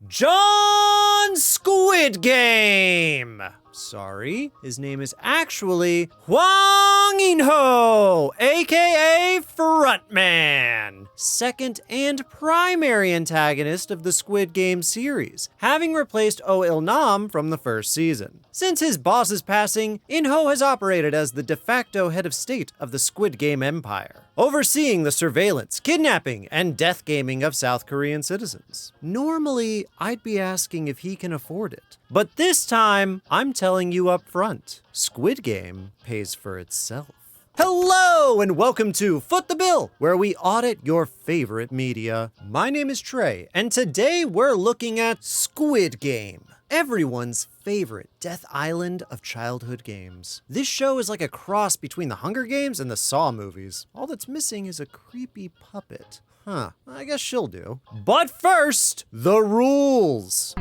John Squid Game. Sorry, his name is actually Hwang In-ho, aka Frontman, second and primary antagonist of the Squid Game series, having replaced Oh Il-nam from the first season. Since his boss's passing, In-ho has operated as the de facto head of state of the Squid Game empire, overseeing the surveillance, kidnapping, and death gaming of South Korean citizens. Normally, I'd be asking if he can afford it, but this time, I'm telling you up front, Squid Game pays for itself. Hello and welcome to Foot the Bill, where we audit your favorite media. My name is Trey, and today we're looking at Squid Game, everyone's favorite Death Island of childhood games. This show is like a cross between the Hunger Games and the Saw movies. All that's missing is a creepy puppet. Huh, I guess she'll do. But first, the rules.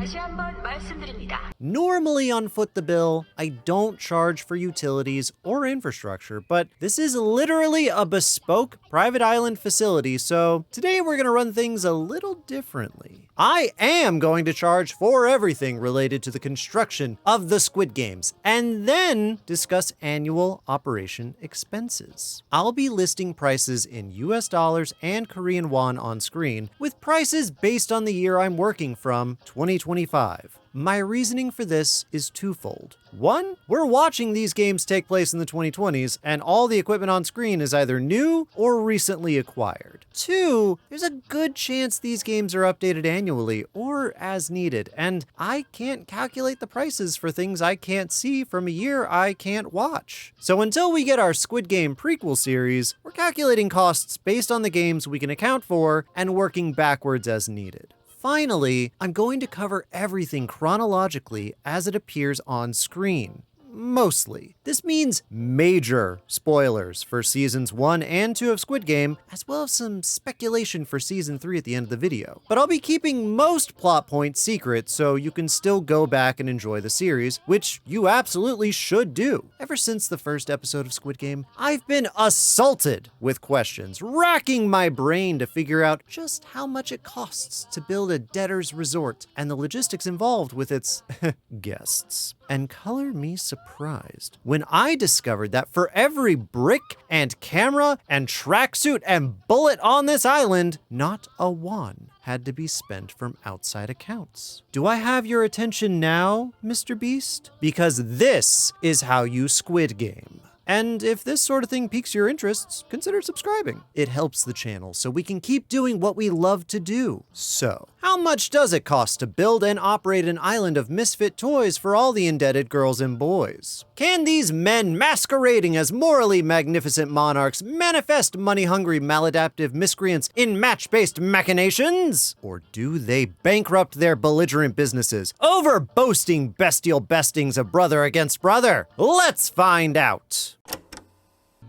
Normally on Foot the Bill, I don't charge for utilities or infrastructure, but this is literally a bespoke private island facility, so today we're gonna run things a little differently. I am going to charge for everything related to the construction of the Squid Games, and then discuss annual operation expenses. I'll be listing prices in US dollars and Korean won on screen, with prices based on the year I'm working from, 2025. My reasoning for this is twofold. One, we're watching these games take place in the 2020s, and all the equipment on screen is either new or recently acquired. Two, there's a good chance these games are updated annually or as needed, and I can't calculate the prices for things I can't see from a year I can't watch. So until we get our Squid Game prequel series, we're calculating costs based on the games we can account for and working backwards as needed. Finally, I'm going to cover everything chronologically as it appears on screen. Mostly. This means major spoilers for seasons 1 and 2 of Squid Game, as well as some speculation for season 3 at the end of the video. But I'll be keeping most plot points secret so you can still go back and enjoy the series, which you absolutely should do. Ever since the first episode of Squid Game, I've been assaulted with questions, racking my brain to figure out just how much it costs to build a debtor's resort and the logistics involved with its guests. And color me surprised when I discovered that for every brick and camera and tracksuit and bullet on this island, not a won had to be spent from outside accounts. Do I have your attention now, Mr. Beast? Because this is how you Squid Game. And if this sort of thing piques your interests, consider subscribing. It helps the channel so we can keep doing what we love to do. So, how much does it cost to build and operate an island of misfit toys for all the indebted girls and boys? Can these men masquerading as morally magnificent monarchs manifest money-hungry maladaptive miscreants in match-based machinations? Or do they bankrupt their belligerent businesses over boasting bestial bestings of brother against brother? Let's find out.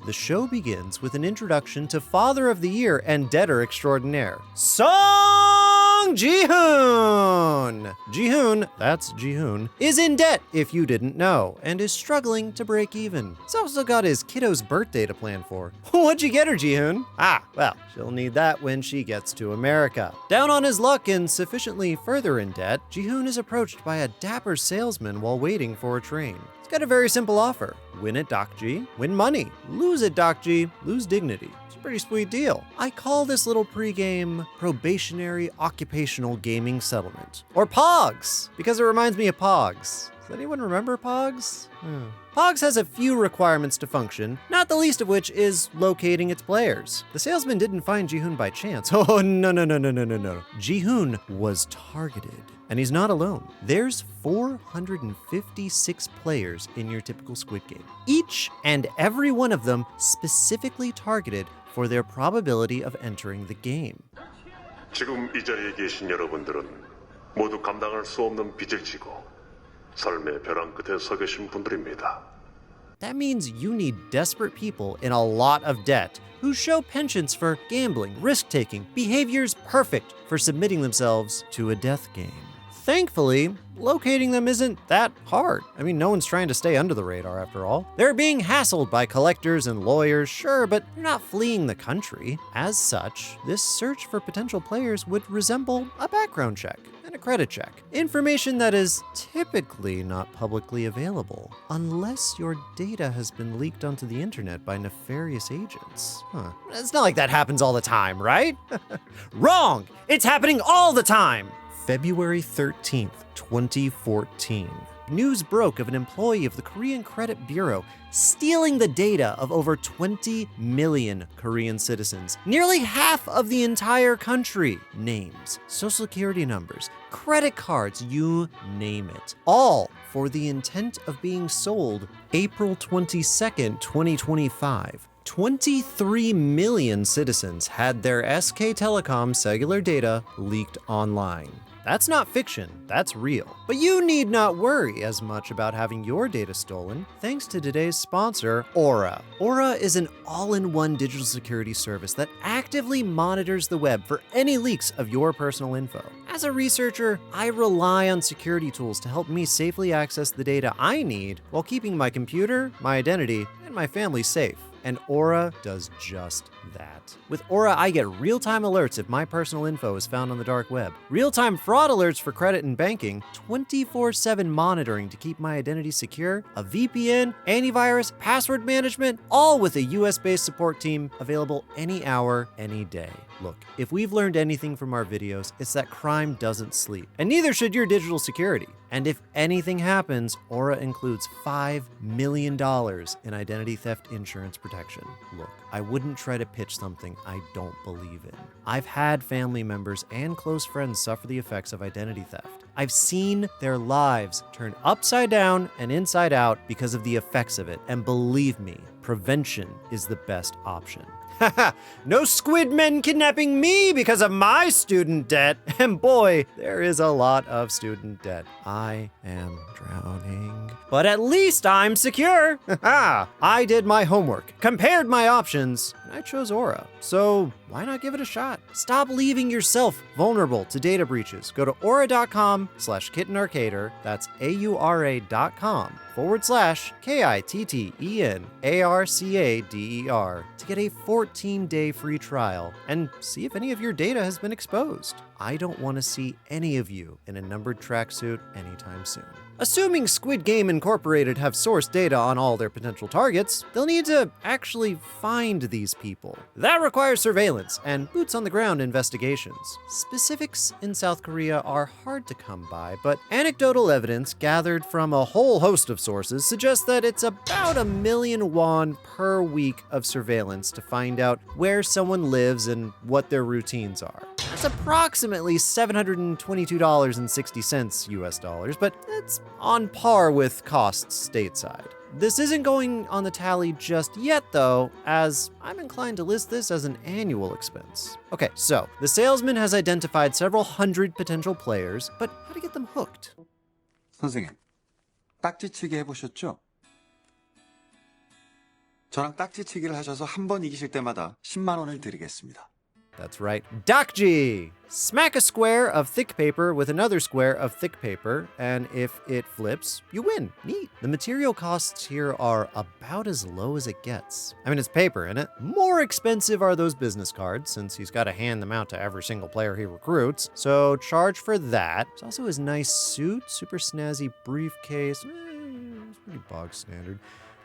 The show begins with an introduction to Father of the Year and Debtor Extraordinaire, Song Ji-hoon! Ji-hoon, that's Ji-hoon, is in debt, if you didn't know, and is struggling to break even. He's also got his kiddo's birthday to plan for. What'd you get her, Ji-hoon? Ah, well, she'll need that when she gets to America. Down on his luck and sufficiently further in debt, Ji-hoon is approached by a dapper salesman while waiting for a train. Got a very simple offer. Win at Dokji, win money. Lose at Dokji, lose dignity. It's a pretty sweet deal. I call this little pregame probationary occupational gaming settlement. Or POGS, because it reminds me of POGS. Does anyone remember POGS? POGS has a few requirements to function, not the least of which is locating its players. The salesman didn't find Ji-hoon by chance. Oh, no. Ji-hoon was targeted. And he's not alone. There's 456 players in your typical Squid Game. Each and every one of them specifically targeted for their probability of entering the game. 지금 이 자리에 계신 여러분들은 모두 감당할 수 없는 빚을 지고 삶의 벼랑 끝에 서 계신 분들입니다. That means you need desperate people in a lot of debt who show penchants for gambling, risk-taking, behaviors perfect for submitting themselves to a death game. Thankfully, locating them isn't that hard. I mean, no one's trying to stay under the radar after all. They're being hassled by collectors and lawyers, sure, but they're not fleeing the country. As such, this search for potential players would resemble a background check and a credit check. Information that is typically not publicly available, unless your data has been leaked onto the internet by nefarious agents. It's not like that happens all the time, right? Wrong! It's happening all the time! February 13th, 2014. News broke of an employee of the Korean Credit Bureau stealing the data of over 20 million Korean citizens, nearly half of the entire country. Names, social security numbers, credit cards, you name it. All for the intent of being sold April 22nd, 2025. 23 million citizens had their SK Telecom cellular data leaked online. That's not fiction, that's real. But you need not worry as much about having your data stolen thanks to today's sponsor, Aura. Aura is an all-in-one digital security service that actively monitors the web for any leaks of your personal info. As a researcher, I rely on security tools to help me safely access the data I need while keeping my computer, my identity, and my family safe. And Aura does just that. With Aura, I get real-time alerts if my personal info is found on the dark web, real-time fraud alerts for credit and banking, 24/7 monitoring to keep my identity secure, a VPN, antivirus, password management, all with a US-based support team available any hour, any day. Look, if we've learned anything from our videos, it's that crime doesn't sleep, and neither should your digital security. And if anything happens, Aura includes $5 million in identity theft insurance protection. Look, I wouldn't try to pitch something I don't believe in. I've had family members and close friends suffer the effects of identity theft. I've seen their lives turn upside down and inside out because of the effects of it. And believe me, prevention is the best option. No squid men kidnapping me because of my student debt. And boy, there is a lot of student debt. I am drowning. But at least I'm secure. I did my homework, compared my options, and I chose Aura. So why not give it a shot? Stop leaving yourself vulnerable to data breaches. Go to aura.com/kittenarcader. That's aura.com/KITTENARCADER to get a 14-day free trial and see if any of your data has been exposed. I don't want to see any of you in a numbered tracksuit anytime soon. Assuming Squid Game Incorporated have sourced data on all their potential targets, they'll need to actually find these people. That requires surveillance and boots-on-the-ground investigations. Specifics in South Korea are hard to come by, but anecdotal evidence gathered from a whole host of sources suggests that it's about 1 million won per week of surveillance to find out where someone lives and what their routines are. That's approximately $722.60 US dollars, but it's on par with costs stateside. This isn't going on the tally just yet though, as I'm inclined to list this as an annual expense. Okay, so the salesman has identified several hundred potential players, but how to get them hooked? 선생님, 딱지치기 해보셨죠? 저랑 딱지치기를 하셔서 한 번 이기실 때마다 10만 원을 드리겠습니다. That's right, dakji! Smack a square of thick paper with another square of thick paper, and if it flips, you win. Neat. The material costs here are about as low as it gets. I mean, it's paper, isn't it? More expensive are those business cards, since he's got to hand them out to every single player he recruits, so charge for that. There's also his nice suit, super snazzy briefcase. It's pretty bog standard.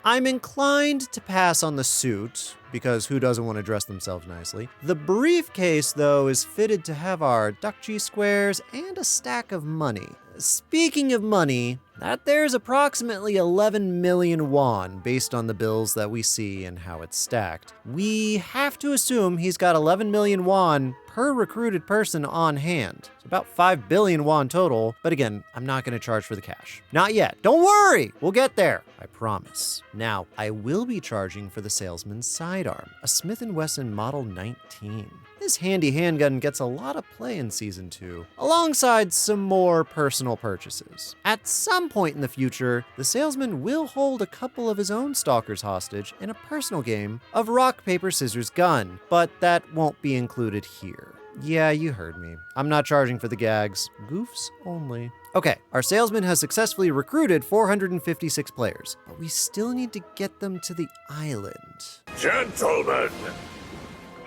I'm inclined to pass on the suit, because who doesn't want to dress themselves nicely? The briefcase, though, is fitted to have our dakji squares and a stack of money. Speaking of money, that there's approximately 11 million won based on the bills that we see and how it's stacked. We have to assume he's got 11 million won per recruited person on hand. It's about 5 billion won total, but again, I'm not going to charge for the cash. Not yet. Don't worry, we'll get there. I promise. Now, I will be charging for the salesman's sidearm, a Smith & Wesson Model 19. This handy handgun gets a lot of play in Season 2, alongside some more personal purchases. At some point in the future, the salesman will hold a couple of his own stalkers hostage in a personal game of rock, paper, scissors, gun, but that won't be included here. Yeah, you heard me. I'm not charging for the gags. Goofs only. Okay, our salesman has successfully recruited 456 players, but we still need to get them to the island. Gentlemen,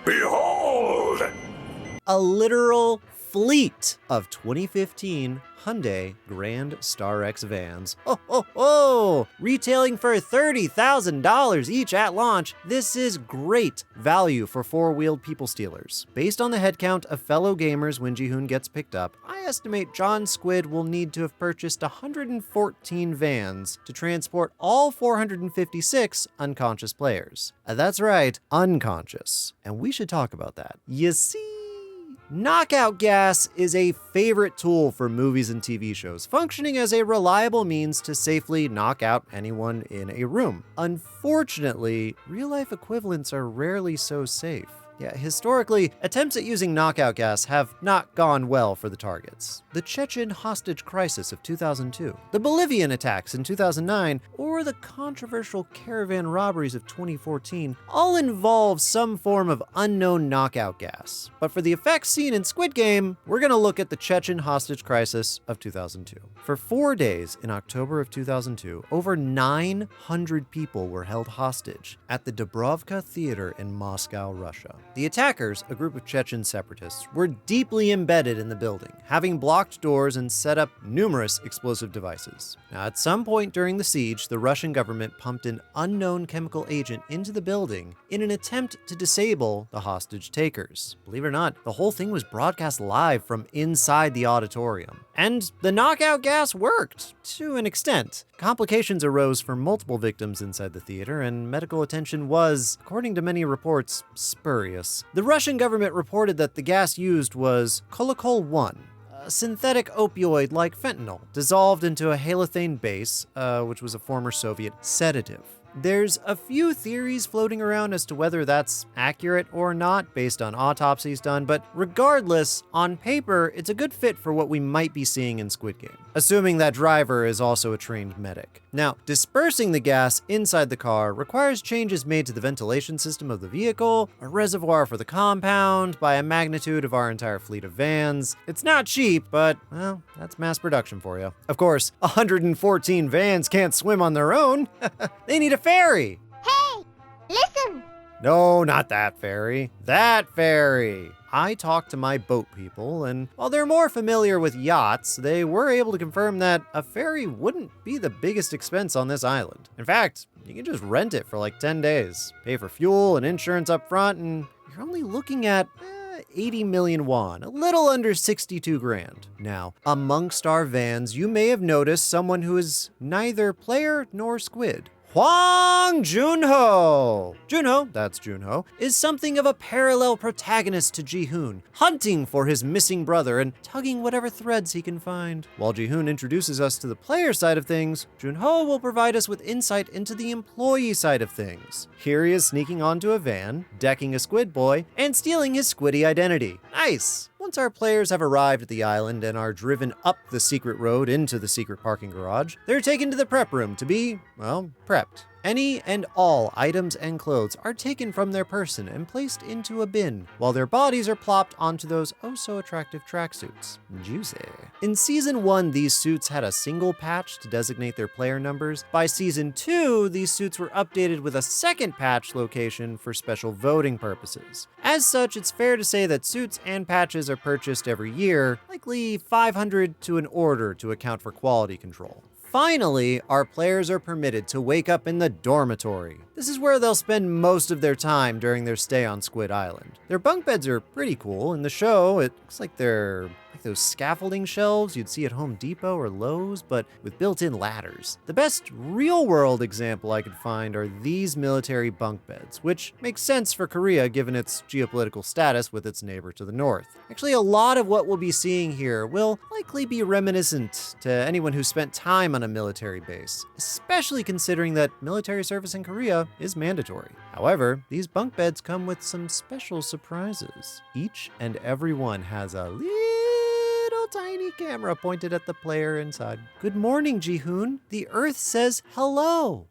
behold! A literal fleet of 2015 Hyundai Grand Star X vans. Oh, oh, oh! Retailing for $30,000 each at launch, this is great value for four-wheeled people stealers. Based on the headcount of fellow gamers when Ji-hoon gets picked up, I estimate John Squid will need to have purchased 114 vans to transport all 456 unconscious players. That's right, unconscious. And we should talk about that. You see, knockout gas is a favorite tool for movies and TV shows, functioning as a reliable means to safely knock out anyone in a room. Unfortunately, real-life equivalents are rarely so safe. Yeah, historically, attempts at using knockout gas have not gone well for the targets. The Chechen hostage crisis of 2002, the Bolivian attacks in 2009, or the controversial caravan robberies of 2014 all involve some form of unknown knockout gas. But for the effects seen in Squid Game, we're going to look at the Chechen hostage crisis of 2002. For 4 days in October of 2002, over 900 people were held hostage at the Dubrovka Theater in Moscow, Russia. The attackers, a group of Chechen separatists, were deeply embedded in the building, having blocked doors and set up numerous explosive devices. Now, at some point during the siege, the Russian government pumped an unknown chemical agent into the building in an attempt to disable the hostage takers. Believe it or not, the whole thing was broadcast live from inside the auditorium. And the knockout gas worked, to an extent. Complications arose for multiple victims inside the theater, and medical attention was, according to many reports, spurious. The Russian government reported that the gas used was Kolokol-1, a synthetic opioid like fentanyl, dissolved into a halothane base, which was a former Soviet sedative. There's a few theories floating around as to whether that's accurate or not based on autopsies done, but regardless, on paper, it's a good fit for what we might be seeing in Squid Game, assuming that driver is also a trained medic. Now, dispersing the gas inside the car requires changes made to the ventilation system of the vehicle, a reservoir for the compound, by a magnitude of our entire fleet of vans. It's not cheap, but, well, that's mass production for you. Of course, 114 vans can't swim on their own. They need a ferry. Hey, listen! No, not that ferry. That ferry. I talked to my boat people, and while they're more familiar with yachts, they were able to confirm that a ferry wouldn't be the biggest expense on this island. In fact, you can just rent it for like 10 days, pay for fuel and insurance up front, and you're only looking at 80 million won, a little under 62 grand. Now, amongst our vans, you may have noticed someone who is neither player nor squid. Hwang Junho! Junho, that's Junho, is something of a parallel protagonist to Ji-hoon, hunting for his missing brother and tugging whatever threads he can find. While Ji-hoon introduces us to the player side of things, Junho will provide us with insight into the employee side of things. Here he is sneaking onto a van, decking a squid boy, and stealing his squiddy identity. Nice! Once our players have arrived at the island and are driven up the secret road into the secret parking garage, they're taken to the prep room to be, well, prepped. Any and all items and clothes are taken from their person and placed into a bin, while their bodies are plopped onto those oh-so-attractive tracksuits. Juicy. In Season 1, these suits had a single patch to designate their player numbers. By Season 2, these suits were updated with a second patch location for special voting purposes. As such, it's fair to say that suits and patches are purchased every year, likely 500 to an order to account for quality control. Finally, our players are permitted to wake up in the dormitory. This is where they'll spend most of their time during their stay on Squid Island. Their bunk beds are pretty cool. In the show, it looks like they're like those scaffolding shelves you'd see at Home Depot or Lowe's, but with built-in ladders. The best real-world example I could find are these military bunk beds, which makes sense for Korea given its geopolitical status with its neighbor to the north. Actually, a lot of what we'll be seeing here will likely be reminiscent to anyone who spent time on a military base, especially considering that military service in Korea is mandatory. However, these bunk beds come with some special surprises. Each and every one has a little tiny camera pointed at the player inside. Good morning, Ji-hoon. The Earth says hello.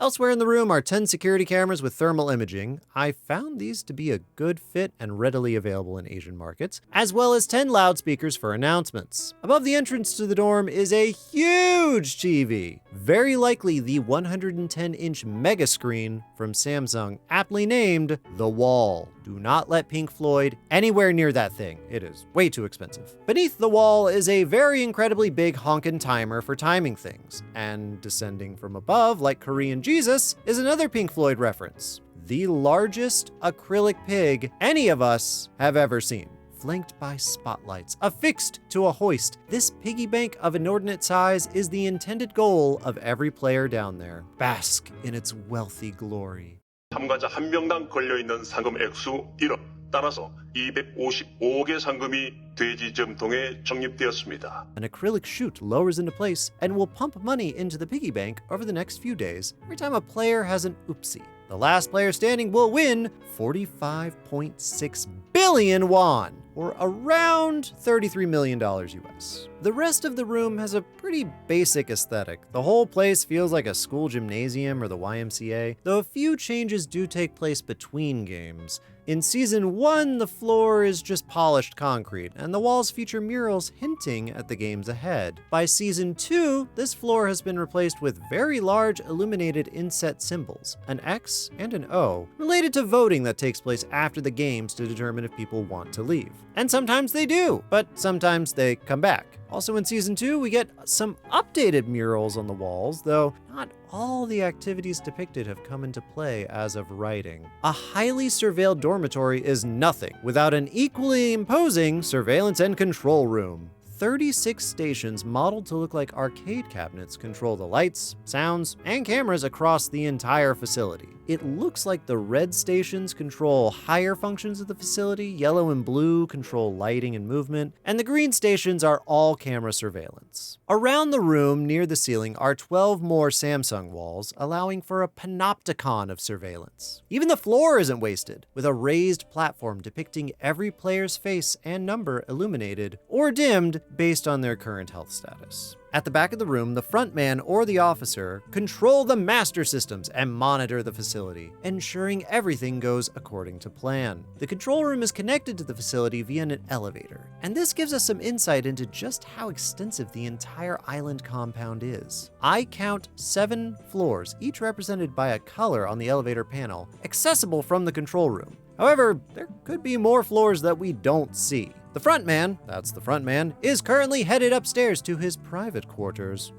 Elsewhere in the room are 10 security cameras with thermal imaging. I found these to be a good fit and readily available in Asian markets, as well as 10 loudspeakers for announcements. Above the entrance to the dorm is a huge TV, very likely the 110-inch mega screen from Samsung, aptly named The Wall. Do not let Pink Floyd anywhere near that thing. It is way too expensive. Beneath the wall is a very incredibly big honkin' timer for timing things. And descending from above, like Korean Jesus, is another Pink Floyd reference. The largest acrylic pig any of us have ever seen, flanked by spotlights, affixed to a hoist. This piggy bank of inordinate size is the intended goal of every player down there. Bask in its wealthy glory. 참가자 한 명당 걸려있는 상금 액수 1억. 따라서 255개 상금이 돼지 점통에 적립되었습니다. An acrylic chute lowers into place and will pump money into the piggy bank over the next few days every time a player has an oopsie. The last player standing will win 45.6 billion won, or around $33 million US. The rest of the room has a pretty basic aesthetic. The whole place feels like a school gymnasium or the YMCA, though a few changes do take place between games. In Season 1, the floor is just polished concrete, and the walls feature murals hinting at the games ahead. By Season 2, this floor has been replaced with very large illuminated inset symbols, an X and an O, related to voting that takes place after the games to determine if people want to leave. And sometimes they do, but sometimes they come back. Also in Season 2, we get some updated murals on the walls, though not all the activities depicted have come into play as of writing. A highly surveilled dormitory is nothing without an equally imposing surveillance and control room. 36 stations modeled to look like arcade cabinets control the lights, sounds, and cameras across the entire facility. It looks like the red stations control higher functions of the facility, yellow and blue control lighting and movement, and the green stations are all camera surveillance. Around the room near the ceiling are 12 more Samsung walls, allowing for a panopticon of surveillance. Even the floor isn't wasted, with a raised platform depicting every player's face and number illuminated or dimmed based on their current health status. At the back of the room, the frontman or the officer control the master systems and monitor the facility, ensuring everything goes according to plan. The control room is connected to the facility via an elevator, and this gives us some insight into just how extensive the entire island compound is. I count 7 floors, each represented by a color on the elevator panel, accessible from the control room. However, there could be more floors that we don't see. The frontman, that's the frontman, is currently headed upstairs to his private quarters.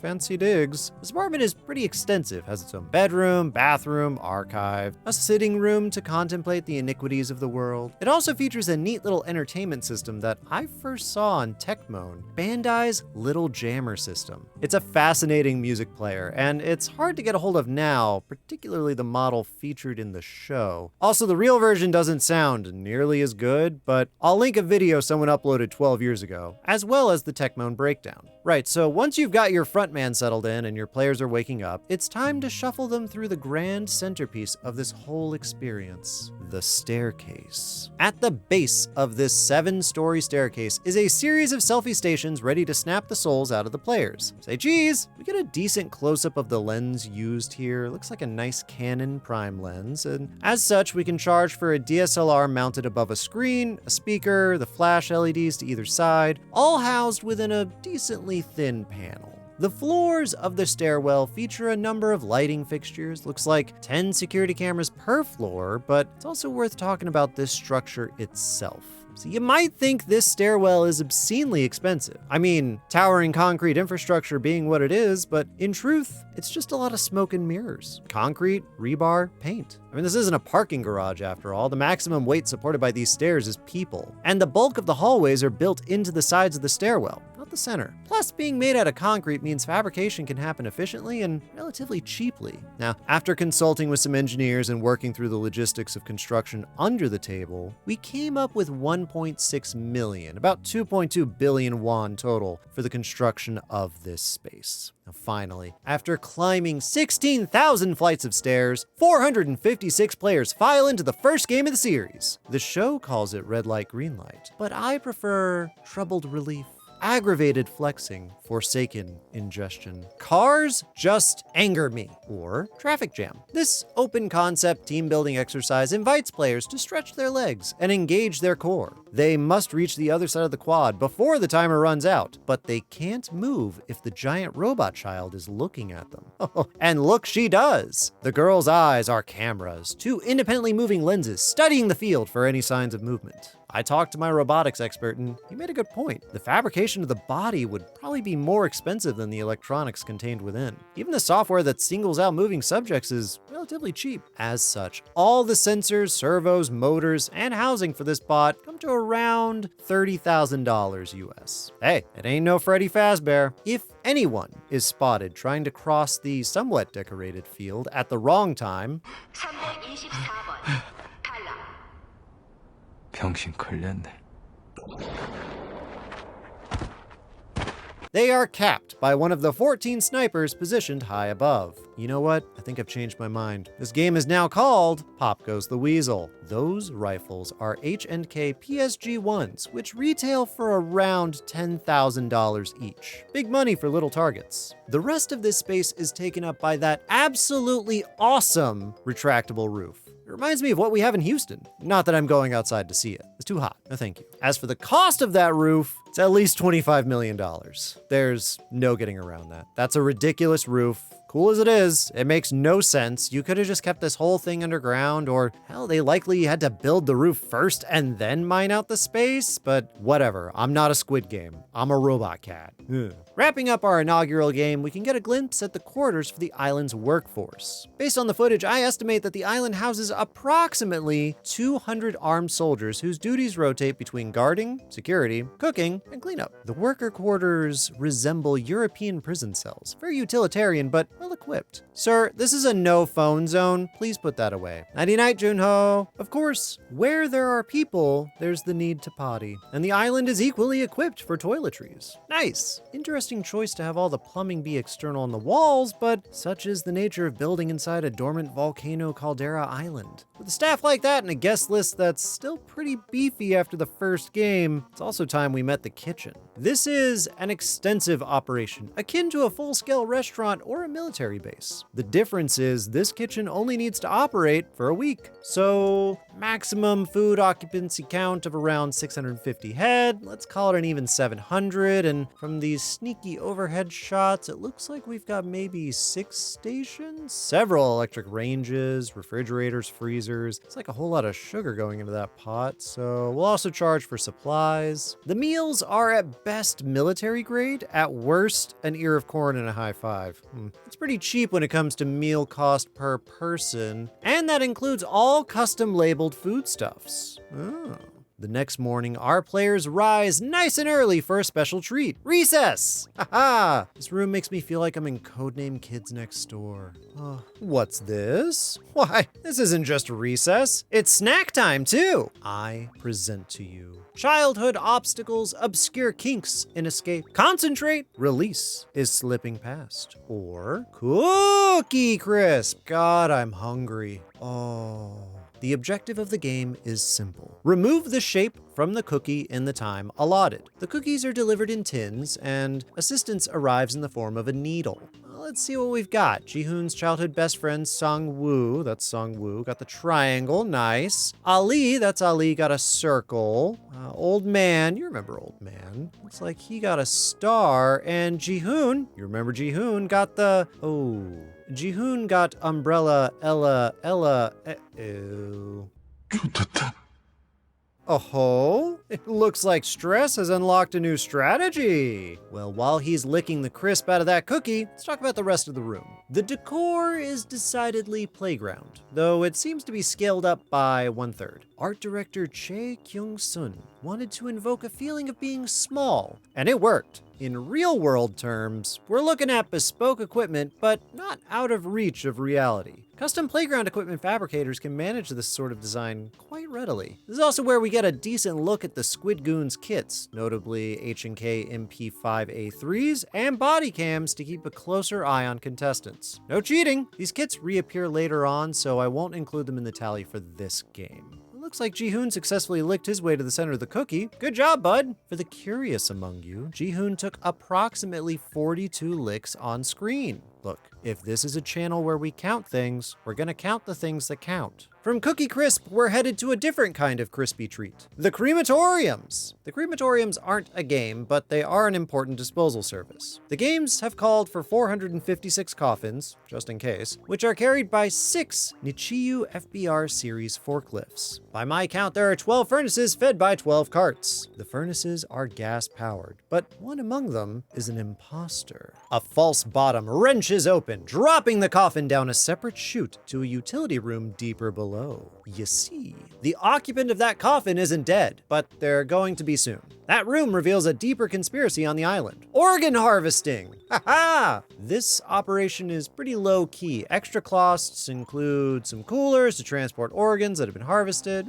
Fancy digs. This apartment is pretty extensive, has its own bedroom, bathroom, archive, a sitting room to contemplate the iniquities of the world. It also features a neat little entertainment system that I first saw on Tecmone, Bandai's Little Jammer system. It's a fascinating music player, and it's hard to get a hold of now, particularly the model featured in the show. Also, the real version doesn't sound nearly as good, but I'll link a video someone uploaded 12 years ago, as well as the Tecmone breakdown. Right, so once you've got your frontman settled in and your players are waking up, it's time to shuffle them through the grand centerpiece of this whole experience, the staircase. At the base of this 7-story staircase is a series of selfie stations ready to snap the souls out of the players. Say cheese! We get a decent close-up of the lens used here. It looks like a nice Canon prime lens, and as such, we can charge for a DSLR mounted above a screen, a speaker, the flash LEDs to either side, all housed within a decently thin panel. The floors of the stairwell feature a number of lighting fixtures. Looks like 10 security cameras per floor, but it's also worth talking about this structure itself. So you might think this stairwell is obscenely expensive. I mean, towering concrete infrastructure being what it is, but in truth, it's just a lot of smoke and mirrors. Concrete, rebar, paint. I mean, this isn't a parking garage after all. The maximum weight supported by these stairs is people. And the bulk of the hallways are built into the sides of the stairwell, not the center. Plus, being made out of concrete means fabrication can happen efficiently and relatively cheaply. Now, after consulting with some engineers and working through the logistics of construction under the table, we came up with 1.6 million, about 2.2 billion won total for the construction of this space. Now finally, after climbing 16,000 flights of stairs, 456 players file into the first game of the series. The show calls it red light, green light, but I prefer troubled relief. aggravated flexing, forsaken ingestion. Cars just anger me. Or traffic jam. This open concept team building exercise invites players to stretch their legs and engage their core. They must reach the other side of the quad before the timer runs out, but they can't move if the giant robot child is looking at them. And look, she does! The girl's eyes are cameras, two independently moving lenses studying the field for any signs of movement. I talked to my robotics expert and he made a good point. The fabrication of the body would probably be more expensive than the electronics contained within. Even the software that singles out moving subjects is relatively cheap. As such, all the sensors, servos, motors, and housing for this bot come to around $30,000 US. Hey, it ain't no Freddy Fazbear. If anyone is spotted trying to cross the somewhat decorated field at the wrong time, 324번 탈락. 병신 걸렸네. they are capped by one of the 14 snipers positioned high above. You know what? I think I've changed my mind. This game is now called Pop Goes the Weasel. Those rifles are H&K PSG-1s, which retail for around $10,000 each. Big money for little targets. The rest of this space is taken up by that absolutely awesome retractable roof. It reminds me of what we have in Houston. Not that I'm going outside to see it. It's too hot. No thank you. As for the cost of that roof, it's at least $25 million. There's no getting around that. That's a ridiculous roof. Cool as it is, it makes no sense. You could have just kept this whole thing underground, or hell, they likely had to build the roof first and then mine out the space, but whatever. I'm not a Squid Game. I'm a robot cat. Ugh. Wrapping up our inaugural game, we can get a glimpse at the quarters for the island's workforce. Based on the footage, I estimate that the island houses approximately 200 armed soldiers whose duties rotate between guarding, security, cooking, and cleanup. The worker quarters resemble European prison cells. Very utilitarian, but well-equipped. Sir, this is a no-phone zone. Please put that away. Nighty-night, Junho. Of course, where there are people, there's the need to potty. And the island is equally equipped for toiletries. Nice. Interesting choice to have all the plumbing be external on the walls, but such is the nature of building inside a dormant volcano caldera island. With a staff like that and a guest list that's still pretty beefy after the first game, it's also time we met the kitchen. This is an extensive operation, akin to a full-scale restaurant or a military base. The difference is this kitchen only needs to operate for a week. So, maximum food occupancy count of around 650 head, let's call it an even 700, and from these sneaky overhead shots, it looks like we've got maybe 6 stations, several electric ranges, refrigerators, freezers. It's like a whole lot of sugar going into that pot, so we'll also charge for supplies. The meals are at best military grade, at worst an ear of corn and a high five. It's pretty cheap when it comes to meal cost per person, and that includes all custom labeled foodstuffs. Oh. The next morning, our players rise nice and early for a special treat. Recess! Haha! This room makes me feel like I'm in Codename Kids Next Door. What's this? Why, this isn't just recess. It's snack time, too! I present to you childhood obstacles, obscure kinks in escape. Concentrate, release is slipping past. Or Cookie Crisp. God, I'm hungry. Oh. The objective of the game is simple. Remove the shape from the cookie in the time allotted. The cookies are delivered in tins, and assistance arrives in the form of a needle. Let's see what we've got. Ji-hoon's childhood best friend, Sung-woo, that's Sung-woo, got the triangle, nice. Ali, that's Ali, got a circle. Old Man, you remember Old Man. Looks like he got a star, and Ji-hoon, you remember Ji-hoon, got the, Ji-hoon got umbrella, Ella, ew. Oh-ho, it looks like Stress has unlocked a new strategy. Well, while he's licking the crisp out of that cookie, let's talk about the rest of the room. The decor is decidedly playground, though it seems to be scaled up by 1/3. Art director Chae Kyung-sun wanted to invoke a feeling of being small, and it worked. In real-world terms, we're looking at bespoke equipment, but not out of reach of reality. Custom playground equipment fabricators can manage this sort of design quite readily. This is also where we get a decent look at the Squid Goons kits, notably H&K MP5A3s and body cams to keep a closer eye on contestants. No cheating! These kits reappear later on, so I won't include them in the tally for this game. Looks like Ji-hoon successfully licked his way to the center of the cookie. Good job, bud. For the curious among you, Ji-hoon took approximately 42 licks on screen. Look, if this is a channel where we count things, we're gonna count the things that count. From Cookie Crisp, we're headed to a different kind of crispy treat. The crematoriums. The crematoriums aren't a game, but they are an important disposal service. The games have called for 456 coffins, just in case, which are carried by 6 Nichiyu FBR series forklifts. By my count, there are 12 furnaces fed by 12 carts. The furnaces are gas-powered, but one among them is an imposter. A false bottom wrenches open, dropping the coffin down a separate chute to a utility room deeper below. You see, the occupant of that coffin isn't dead, but they're going to be soon. That room reveals a deeper conspiracy on the island. Organ harvesting! Ha-ha! This operation is pretty low-key. Extra costs include some coolers to transport organs that have been harvested.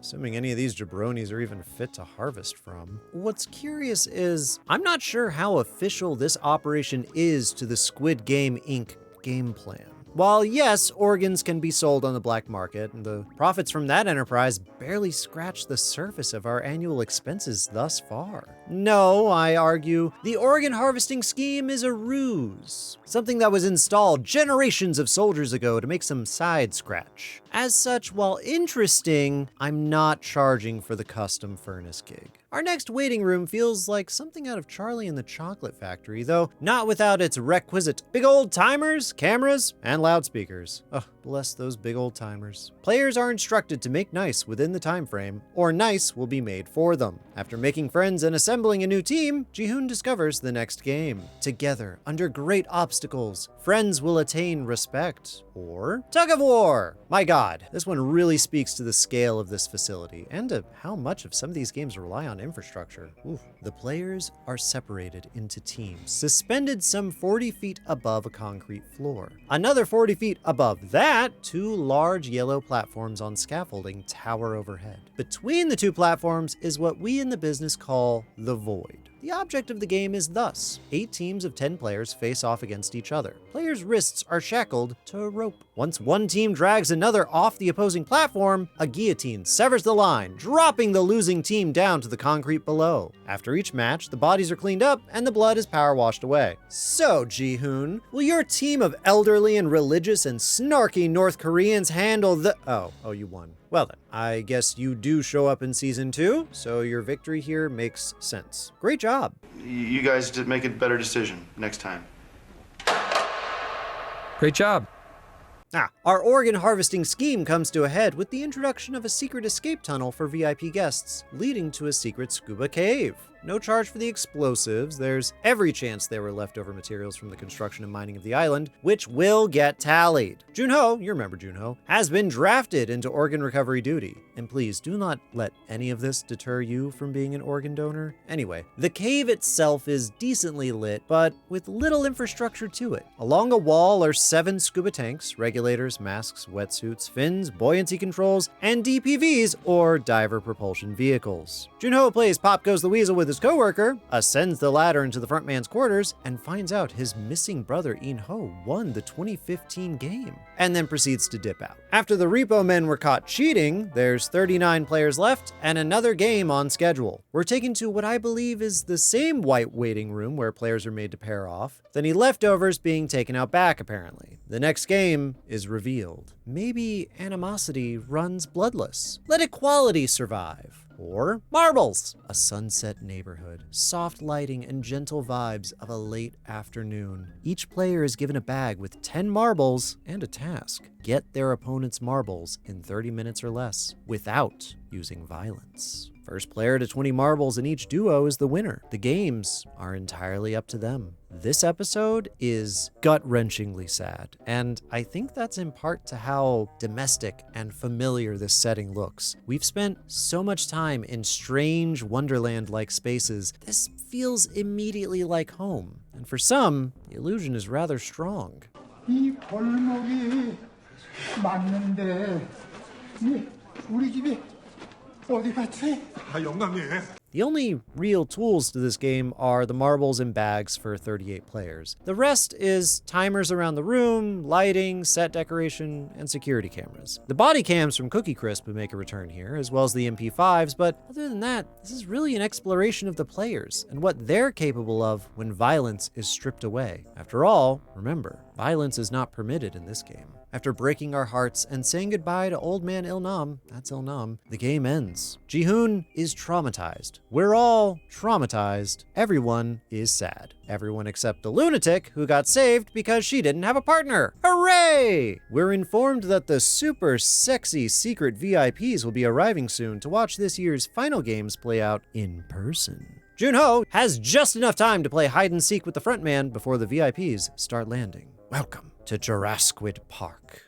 Assuming any of these jabronis are even fit to harvest from. What's curious is, I'm not sure how official this operation is to the Squid Game Inc. game plan. While yes, organs can be sold on the black market, and the profits from that enterprise barely scratch the surface of our annual expenses thus far. No, I argue, the organ harvesting scheme is a ruse. Something that was installed generations of soldiers ago to make some side scratch. As such, while interesting, I'm not charging for the custom furnace gig. Our next waiting room feels like something out of Charlie and the Chocolate Factory, though not without its requisite big old timers, cameras, and loudspeakers. Ugh, bless those big old timers. Players are instructed to make nice within the time frame, or nice will be made for them. After making friends and assembling a new team, Ji-hoon discovers the next game. Together, under great obstacles, friends will attain respect. Or Tug of War! My god, this one really speaks to the scale of this facility, and to how much of some of these games rely on infrastructure. Oof. The players are separated into teams, suspended some 40 feet above a concrete floor. Another 40 feet above that, 2 large yellow platforms on scaffolding tower overhead. Between the 2 platforms is what we in the business call the void. The object of the game is thus: 8 teams of 10 players face off against each other. Players' wrists are shackled to a rope. Once one team drags another off the opposing platform, a guillotine severs the line, dropping the losing team down to the concrete below. After each match, the bodies are cleaned up and the blood is power washed away. So, Ji-hoon, will your team of elderly and religious and snarky North Koreans handle the— Oh, you won. Well then, I guess you do show up in Season 2, so your victory here makes sense. Great job. You guys did make a better decision next time. Great job. Our organ harvesting scheme comes to a head with the introduction of a secret escape tunnel for VIP guests, leading to a secret scuba cave. No charge for the explosives. There's every chance they were leftover materials from the construction and mining of the island, which will get tallied. Junho, you remember Junho, has been drafted into organ recovery duty. And please do not let any of this deter you from being an organ donor. Anyway, the cave itself is decently lit, but with little infrastructure to it. Along a wall are 7 scuba tanks, regulators, masks, wetsuits, fins, buoyancy controls, and DPVs, or diver propulsion vehicles. Junho plays Pop Goes the Weasel with his coworker, ascends the ladder into the frontman's quarters, and finds out his missing brother In-ho won the 2015 game, and then proceeds to dip out. After the repo men were caught cheating, there's 39 players left and another game on schedule. We're taken to what I believe is the same white waiting room where players are made to pair off, with any leftovers being taken out back apparently. The next game is revealed. Maybe animosity runs bloodless. Let equality survive. Or marbles, a sunset neighborhood, soft lighting and gentle vibes of a late afternoon. Each player is given a bag with 10 marbles and a task. Get their opponent's marbles in 30 minutes or less without using violence. First player to 20 marbles in each duo is the winner. The games are entirely up to them. This episode is gut-wrenchingly sad, and I think that's in part to how domestic and familiar this setting looks. We've spent so much time in strange Wonderland-like spaces. This feels immediately like home, and for some, the illusion is rather strong. 이 골목이 맞는데 우리 집이 어디 갔지? 영감님, The only real tools to this game are the marbles and bags for 38 players. The rest is timers around the room, lighting, set decoration, and security cameras. The body cams from Cookie Crisp would make a return here, as well as the MP5s, but other than that, this is really an exploration of the players and what they're capable of when violence is stripped away. After all, remember, violence is not permitted in this game. After breaking our hearts and saying goodbye to old man Il-nam, that's Il-nam, the game ends. Ji-hoon is traumatized. We're all traumatized. Everyone is sad. Everyone except the lunatic who got saved because she didn't have a partner. Hooray! We're informed that the super sexy secret VIPs will be arriving soon to watch this year's final games play out in person. Junho has just enough time to play hide and seek with the frontman before the VIPs start landing. Welcome to Jurassic Park.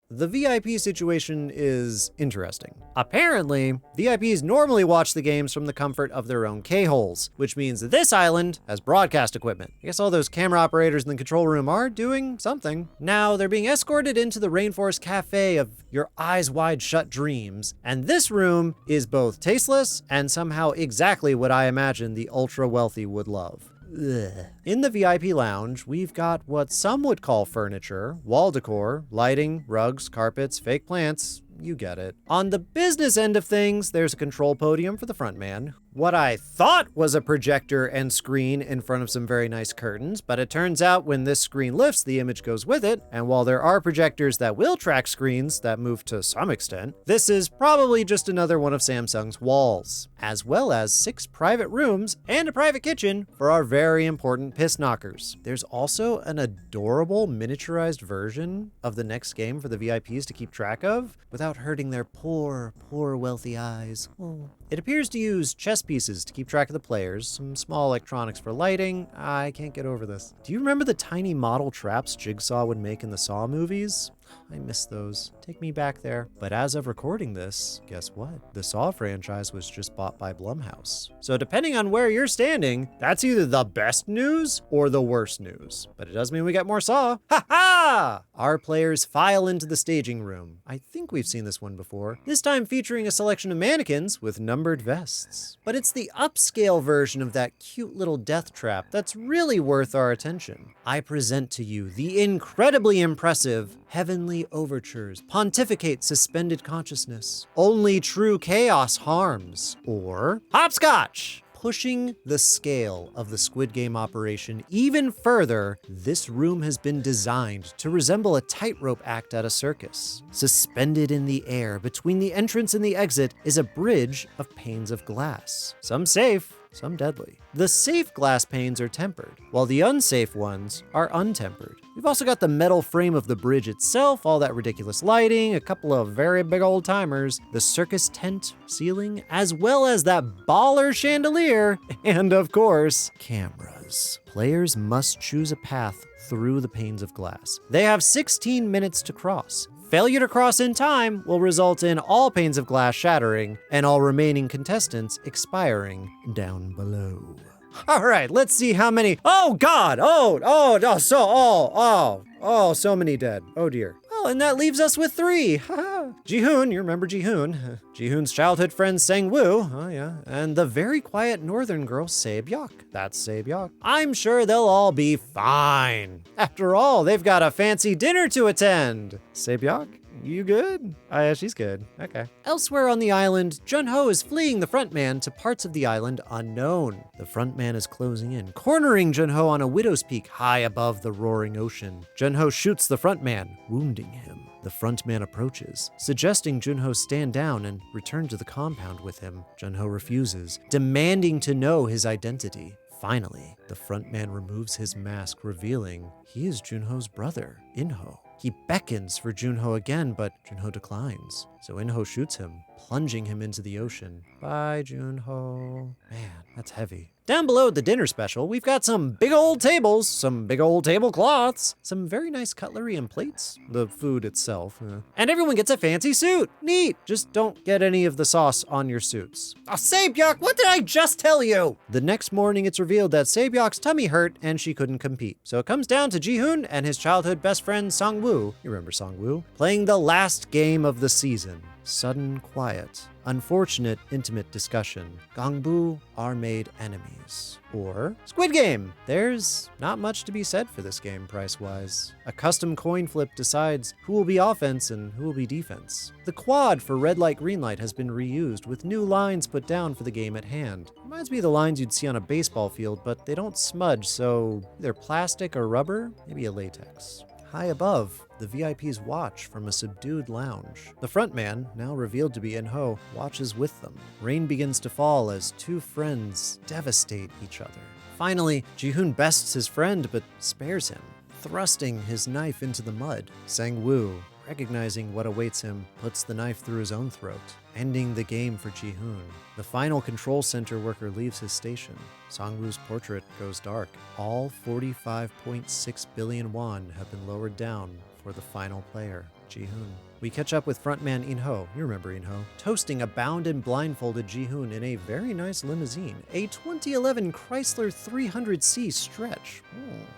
The VIP situation is interesting. Apparently, VIPs normally watch the games from the comfort of their own K-holes, which means that this island has broadcast equipment. I guess all those camera operators in the control room are doing something. Now, they're being escorted into the Rainforest Cafe of your eyes wide shut dreams, and this room is both tasteless and somehow exactly what I imagine the ultra-wealthy would love. Ugh. In the VIP lounge, we've got what some would call furniture, wall decor, lighting, rugs, carpets, fake plants. You get it. On the business end of things, there's a control podium for the frontman, what I thought was a projector and screen in front of some very nice curtains, but it turns out when this screen lifts, the image goes with it, and while there are projectors that will track screens that move to some extent, this is probably just another one of Samsung's walls, as well as 6 private rooms and a private kitchen for our very important piss knockers. There's also an adorable miniaturized version of the next game for the VIPs to keep track of without hurting their poor wealthy eyes. Oh. It appears to use chess pieces to keep track of the players, some small electronics for lighting. I can't get over this. Do you remember the tiny model traps Jigsaw would make in the Saw movies? I miss those. Take me back there. But as of recording this, guess what? The Saw franchise was just bought by Blumhouse. So depending on where you're standing, that's either the best news or the worst news. But it does mean we get more Saw. Ha ha! Our players file into the staging room. I think we've seen this one before. This time featuring a selection of mannequins with numbered vests. But it's the upscale version of that cute little death trap that's really worth our attention. I present to you the incredibly impressive Heavenly Overtures, Pontificate Suspended Consciousness, Only True Chaos Harms, or Hopscotch! Pushing the scale of the Squid Game operation even further, this room has been designed to resemble a tightrope act at a circus. Suspended in the air between the entrance and the exit is a bridge of panes of glass, some safe, some deadly. The safe glass panes are tempered, while the unsafe ones are untempered. We've also got the metal frame of the bridge itself, all that ridiculous lighting, a couple of very big old timers, the circus tent ceiling, as well as that baller chandelier, and of course, cameras. Players must choose a path through the panes of glass. They have 16 minutes to cross. Failure to cross in time will result in all panes of glass shattering and all remaining contestants expiring down below. All right, let's see how many. Oh God! So many dead. Oh dear. Well, and that leaves us with 3. Ji-hoon, you remember Ji-hoon? Ji-hoon's childhood friend Sang-woo, oh yeah, and the very quiet northern girl Se-byok. That's Se-byok. I'm sure they'll all be fine. After all, they've got a fancy dinner to attend. Se-byok? You good? Oh yeah, she's good. Okay. Elsewhere on the island, Junho is fleeing the frontman to parts of the island unknown. The frontman is closing in, cornering Junho on a widow's peak high above the roaring ocean. Junho shoots the frontman, wounding him. The frontman approaches, suggesting Junho stand down and return to the compound with him. Junho refuses, demanding to know his identity. Finally, the frontman removes his mask, revealing he is Junho's brother, Inho. He beckons for Junho again, but Junho declines. So Inho shoots him, plunging him into the ocean. Bye, Junho. Man, that's heavy. Down below at the dinner special, we've got some big old tables, some big old tablecloths, some very nice cutlery and plates, the food itself, and everyone gets a fancy suit. Neat. Just don't get any of the sauce on your suits. Oh, Sae-byeok, what did I just tell you? The next morning, it's revealed that Sae-byeok's tummy hurt and she couldn't compete. So it comes down to Ji-hoon and his childhood best friend Sang-woo, you remember Sang-woo, playing the last game of the season. Sudden quiet. Unfortunate intimate discussion. Gangbu are made enemies. Or Squid Game. There's not much to be said for this game price-wise. A custom coin flip decides who will be offense and who will be defense. The quad for red light, green light has been reused with new lines put down for the game at hand. Reminds me of the lines you'd see on a baseball field, but they don't smudge, so either plastic or rubber, maybe a latex. High above, the VIPs watch from a subdued lounge. The frontman, now revealed to be In-ho, watches with them. Rain begins to fall as two friends devastate each other. Finally, Ji-hoon bests his friend but spares him, thrusting his knife into the mud. Sang-woo, recognizing what awaits him, puts the knife through his own throat, ending the game for Ji-hoon. The final control center worker leaves his station. Sang-woo's portrait goes dark. All 45.6 billion won have been lowered down for the final player, Ji-hoon. We catch up with frontman In-ho, you remember In-ho, toasting a bound and blindfolded Ji-hoon in a very nice limousine, a 2011 Chrysler 300C stretch.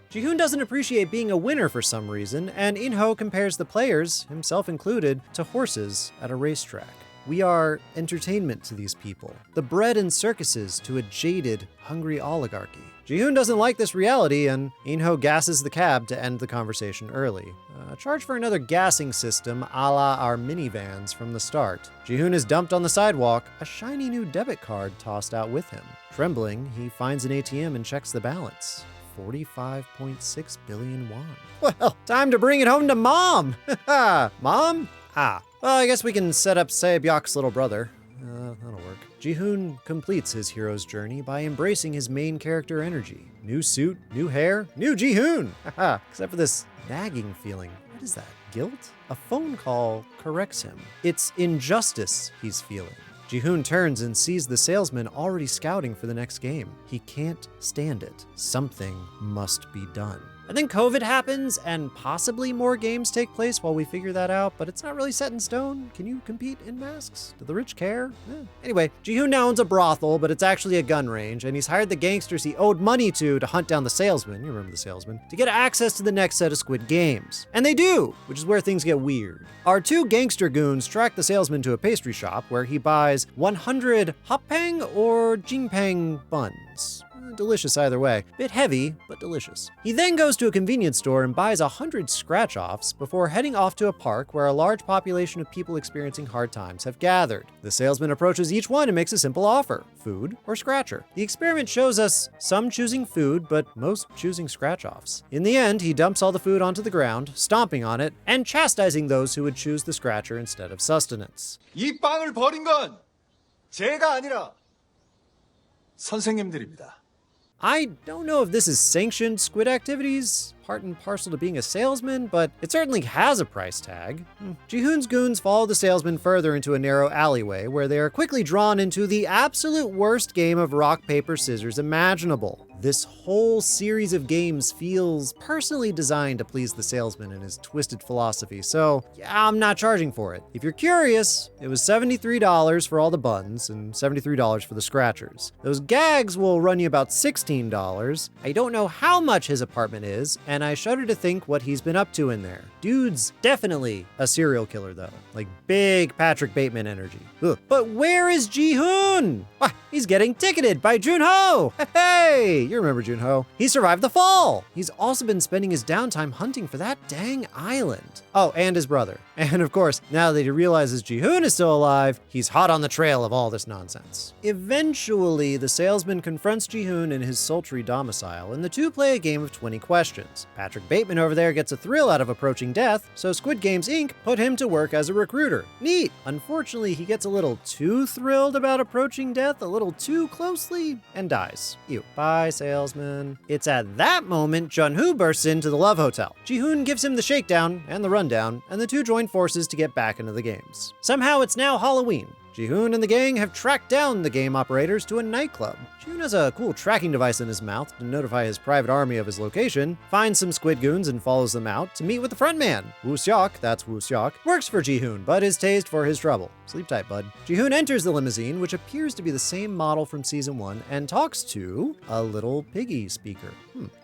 Ji-hoon doesn't appreciate being a winner for some reason, and In-ho compares the players, himself included, to horses at a racetrack. We are entertainment to these people, the bread and circuses to a jaded, hungry oligarchy. Ji-hoon doesn't like this reality, and In-ho gasses the cab to end the conversation early. Charge for another gassing system a la our minivans from the start. Ji-hoon is dumped on the sidewalk, a shiny new debit card tossed out with him. Trembling, he finds an ATM and checks the balance. 45.6 billion won. Well, time to bring it home to Mom! Mom? Ah. Well, I guess we can set up Sae-byeok's little brother. That'll work. Ji-hoon completes his hero's journey by embracing his main character energy. New suit, new hair, new Ji-hoon! Except for this nagging feeling. What is that? Guilt? A phone call corrects him. It's injustice he's feeling. Ji-hoon turns and sees the salesman already scouting for the next game. He can't stand it. Something must be done. And then COVID happens, and possibly more games take place while we figure that out, but it's not really set in stone. Can you compete in masks? Do the rich care? Anyway, Ji-hoon now owns a brothel, but it's actually a gun range, and he's hired the gangsters he owed money to hunt down the salesman, you remember the salesman, to get access to the next set of Squid Games. And they do, which is where things get weird. Our two gangster goons track the salesman to a pastry shop where he buys 100 hoppang or jingpang buns. Delicious either way. Bit heavy, but delicious. He then goes to a convenience store and buys 100 scratch-offs before heading off to a park where a large population of people experiencing hard times have gathered. The salesman approaches each one and makes a simple offer: food or scratcher. The experiment shows us some choosing food, but most choosing scratch-offs. In the end, he dumps all the food onto the ground, stomping on it, and chastising those who would choose the scratcher instead of sustenance. 이 빵을 버린 건 제가 아니라 선생님들입니다. I don't know if this is sanctioned squid activities, part and parcel to being a salesman, but it certainly has a price tag. Ji-hoon's goons follow the salesman further into a narrow alleyway where they are quickly drawn into the absolute worst game of rock, paper, scissors imaginable. This whole series of games feels personally designed to please the salesman and his twisted philosophy, so yeah, I'm not charging for it. If you're curious, it was $73 for all the buns and $73 for the scratchers. Those gags will run you about $16. I don't know how much his apartment is, and I shudder to think what he's been up to in there. Dude's definitely a serial killer though, like big Patrick Bateman energy. Ugh. But where is Ji-hoon? He's getting ticketed by Jun-ho! Hey! You remember Jun-ho. He survived the fall! He's also been spending his downtime hunting for that dang island. Oh, and his brother. And of course, now that he realizes Ji-hoon is still alive, he's hot on the trail of all this nonsense. Eventually, the salesman confronts Ji-hoon in his sultry domicile, and the two play a game of 20 questions. Patrick Bateman over there gets a thrill out of approaching death, so Squid Games Inc. put him to work as a recruiter. Neat! Unfortunately, he gets a little too thrilled about approaching death, a little too closely, and dies. Ew. Bye, salesman. It's at that moment Jun-ho bursts into the Love Hotel. Ji-hoon gives him the shakedown and the rundown, and the two join forces to get back into the games. Somehow it's now Halloween. Ji-hoon and the gang have tracked down the game operators to a nightclub. Ji-hoon has a cool tracking device in his mouth to notify his private army of his location, finds some squid goons and follows them out to meet with the frontman. Woo-seok, that's Woo-seok, works for Ji-hoon, but is tased for his trouble. Sleep tight, bud. Ji-hoon enters the limousine, which appears to be the same model from season 1, and talks to a little piggy speaker.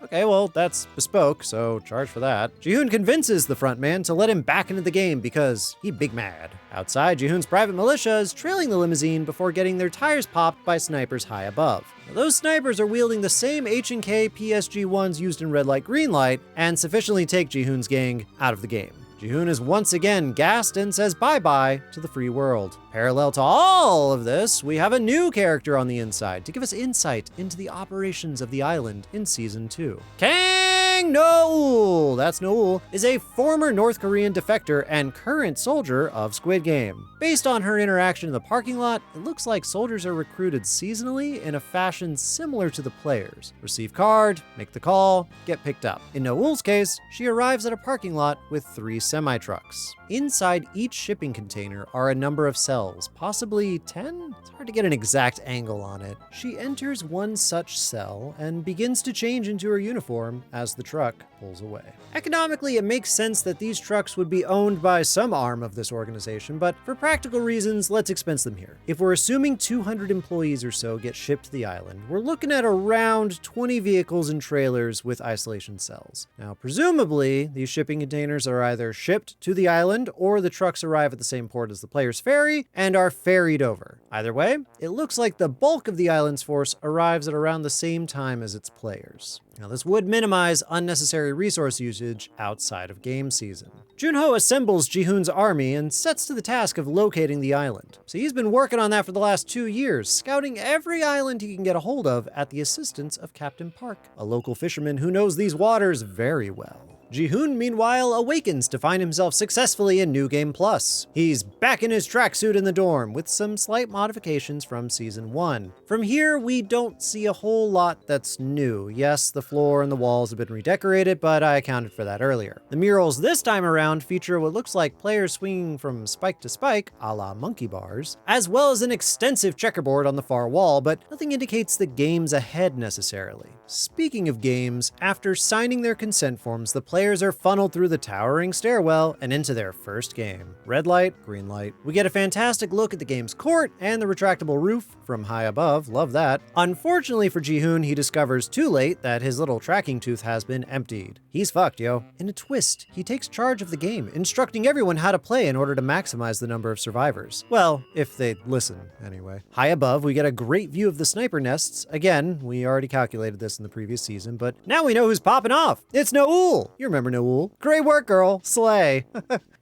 Okay, well, that's bespoke, so charge for that. Ji-hoon convinces the frontman to let him back into the game because he big mad. Outside, Ji-hoon's private militia is trailing the limousine before getting their tires popped by snipers high above. Now, those snipers are wielding the same H&K PSG-1s used in red light, green light, and sufficiently take Ji-hoon's gang out of the game. Ji-hoon is once again gassed and says bye-bye to the free world. Parallel to all of this, we have a new character on the inside to give us insight into the operations of the island in Season 2. Kang No-ul, that's No-ul, is a former North Korean defector and current soldier of Squid Game. Based on her interaction in the parking lot, it looks like soldiers are recruited seasonally in a fashion similar to the players. Receive card, make the call, get picked up. In No-ul's case, she arrives at a parking lot with 3 semi-trucks. Inside each shipping container are a number of cells, possibly 10? It's hard to get an exact angle on it. She enters one such cell and begins to change into her uniform as the truck pulls away. Economically, it makes sense that these trucks would be owned by some arm of this organization, but for practical reasons, let's expense them here. If we're assuming 200 employees or so get shipped to the island, we're looking at around 20 vehicles and trailers with isolation cells. Now, presumably, these shipping containers are either shipped to the island or the trucks arrive at the same port as the player's ferry and are ferried over. Either way, it looks like the bulk of the island's force arrives at around the same time as its players. Now, this would minimize unnecessary resource usage outside of game season. Junho assembles Ji-hoon's army and sets to the task of locating the island. So he's been working on that for the last 2 years, scouting every island he can get a hold of at the assistance of Captain Park, a local fisherman who knows these waters very well. Ji-hoon, meanwhile, awakens to find himself successfully in New Game Plus. He's back in his tracksuit in the dorm, with some slight modifications from Season 1. From here, we don't see a whole lot that's new. Yes, the floor and the walls have been redecorated, but I accounted for that earlier. The murals this time around feature what looks like players swinging from spike to spike, a la monkey bars, as well as an extensive checkerboard on the far wall, but nothing indicates the game's ahead necessarily. Speaking of games, after signing their consent forms, the players are funneled through the towering stairwell and into their first game. Red light, green light. We get a fantastic look at the game's court and the retractable roof from high above. Love that. Unfortunately for Ji-hoon, he discovers too late that his little tracking tooth has been emptied. He's fucked, yo. In a twist, he takes charge of the game, instructing everyone how to play in order to maximize the number of survivors. Well, if they listen, anyway. High above, we get a great view of the sniper nests. Again, we already calculated this in the previous season, but now we know who's popping off. It's No-ul. You remember No-ul. Great work, girl. Slay.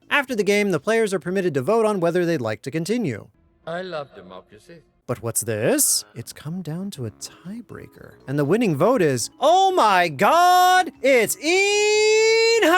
After the game, the players are permitted to vote on whether they'd like to continue. I love democracy. But what's this? It's come down to a tiebreaker. And the winning vote is, oh my god, it's Inho!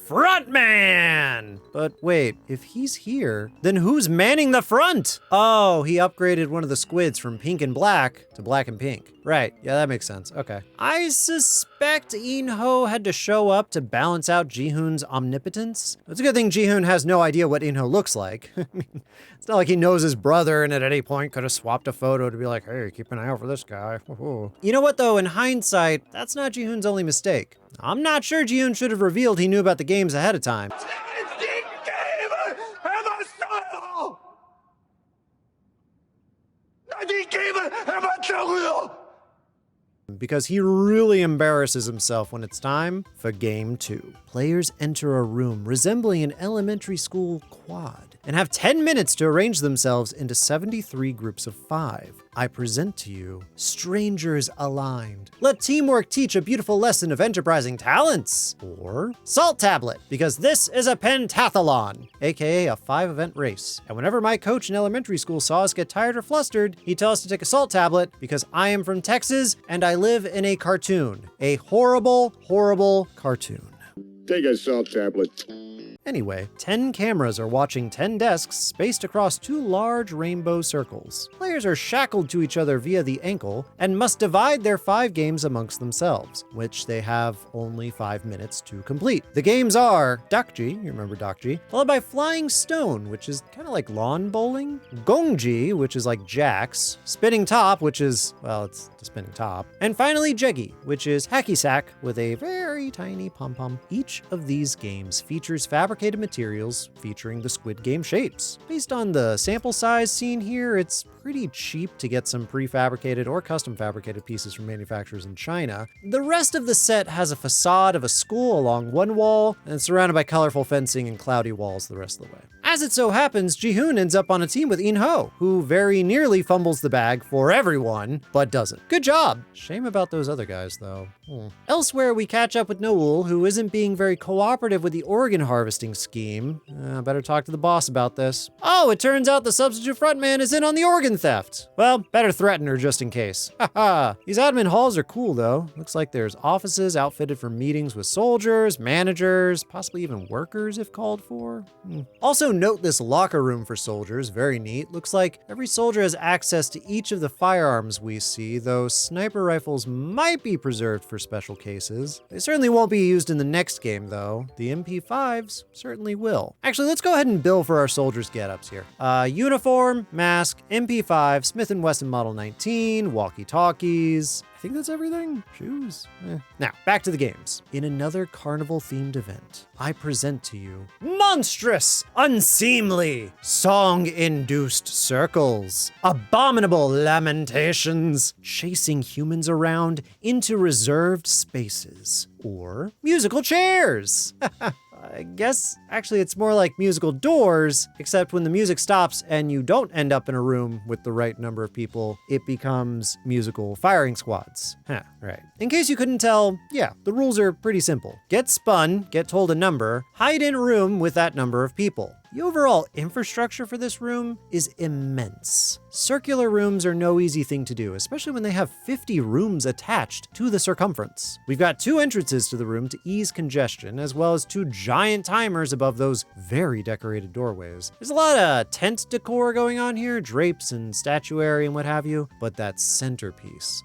Frontman! But wait, if he's here, then who's manning the front? Oh, he upgraded one of the squids from pink and black to black and pink. Right, yeah, that makes sense, okay. I suspect Inho had to show up to balance out Ji-hoon's omnipotence. It's a good thing Ji-hoon has no idea what Inho looks like. I mean, it's not like he knows his brother and at any point could have swapped a photo to be like, hey, keep an eye out for this guy. You know what though, in hindsight, that's not Ji-hoon's only mistake. I'm not sure Ji-hoon should have revealed he knew about the games ahead of time. Because he really embarrasses himself when it's time for Game 2. Players enter a room resembling an elementary school quad and have 10 minutes to arrange themselves into 73 groups of 5. I present to you Strangers Aligned. Let teamwork teach a beautiful lesson of enterprising talents. Or Salt Tablet, because this is a pentathlon, aka a 5-event race. And whenever my coach in elementary school saw us get tired or flustered, he'd tell us to take a Salt Tablet because I am from Texas and I live in a cartoon. A horrible, horrible cartoon. Take a salt tablet. Anyway, 10 cameras are watching 10 desks spaced across 2 large rainbow circles. Players are shackled to each other via the ankle and must divide their 5 games amongst themselves, which they have only 5 minutes to complete. The games are Dakji, you remember Dakji, followed by Flying Stone, which is kind of like lawn bowling, Gongji, which is like jacks, Spinning Top, which is, well, it's the spinning top, and finally Jeggy, which is hacky sack with a very tiny pom-pom. Each of these games features fabricated materials featuring the Squid Game shapes. Based on the sample size seen here, it's pretty cheap to get some prefabricated or custom fabricated pieces from manufacturers in China. The rest of the set has a facade of a school along one wall and surrounded by colorful fencing and cloudy walls the rest of the way. As it so happens, Ji-hoon ends up on a team with In-ho, who very nearly fumbles the bag for everyone, but doesn't. Good job! Shame about those other guys, though. Elsewhere, we catch up with Noel, who isn't being very cooperative with the organ harvesting scheme. Better talk to the boss about this. Oh, it turns out the substitute frontman is in on the organ theft. Well, better threaten her just in case. Haha. These admin halls are cool, though. Looks like there's offices outfitted for meetings with soldiers, managers, possibly even workers if called for. Also note this locker room for soldiers, very neat. Looks like every soldier has access to each of the firearms we see, though sniper rifles might be preserved for special cases. They certainly won't be used in the next game, though. The MP5s certainly will. Actually, let's go ahead and bill for our soldiers' get-ups here. Uniform, mask, MP5, Smith & Wesson Model 19, walkie-talkies. I think that's everything. Shoes. Now, back to the games. In another carnival-themed event, I present to you monstrous, unseemly, song-induced circles, abominable lamentations, chasing humans around into reserved spaces, or musical chairs. I guess actually it's more like musical doors, except when the music stops and you don't end up in a room with the right number of people, it becomes musical firing squads. Right. In case you couldn't tell, yeah, the rules are pretty simple. Get spun, get told a number, hide in a room with that number of people. The overall infrastructure for this room is immense. Circular rooms are no easy thing to do, especially when they have 50 rooms attached to the circumference. We've got 2 entrances to the room to ease congestion, as well as 2 giant timers above those very decorated doorways. There's a lot of tent decor going on here, drapes and statuary and what have you, but that centerpiece,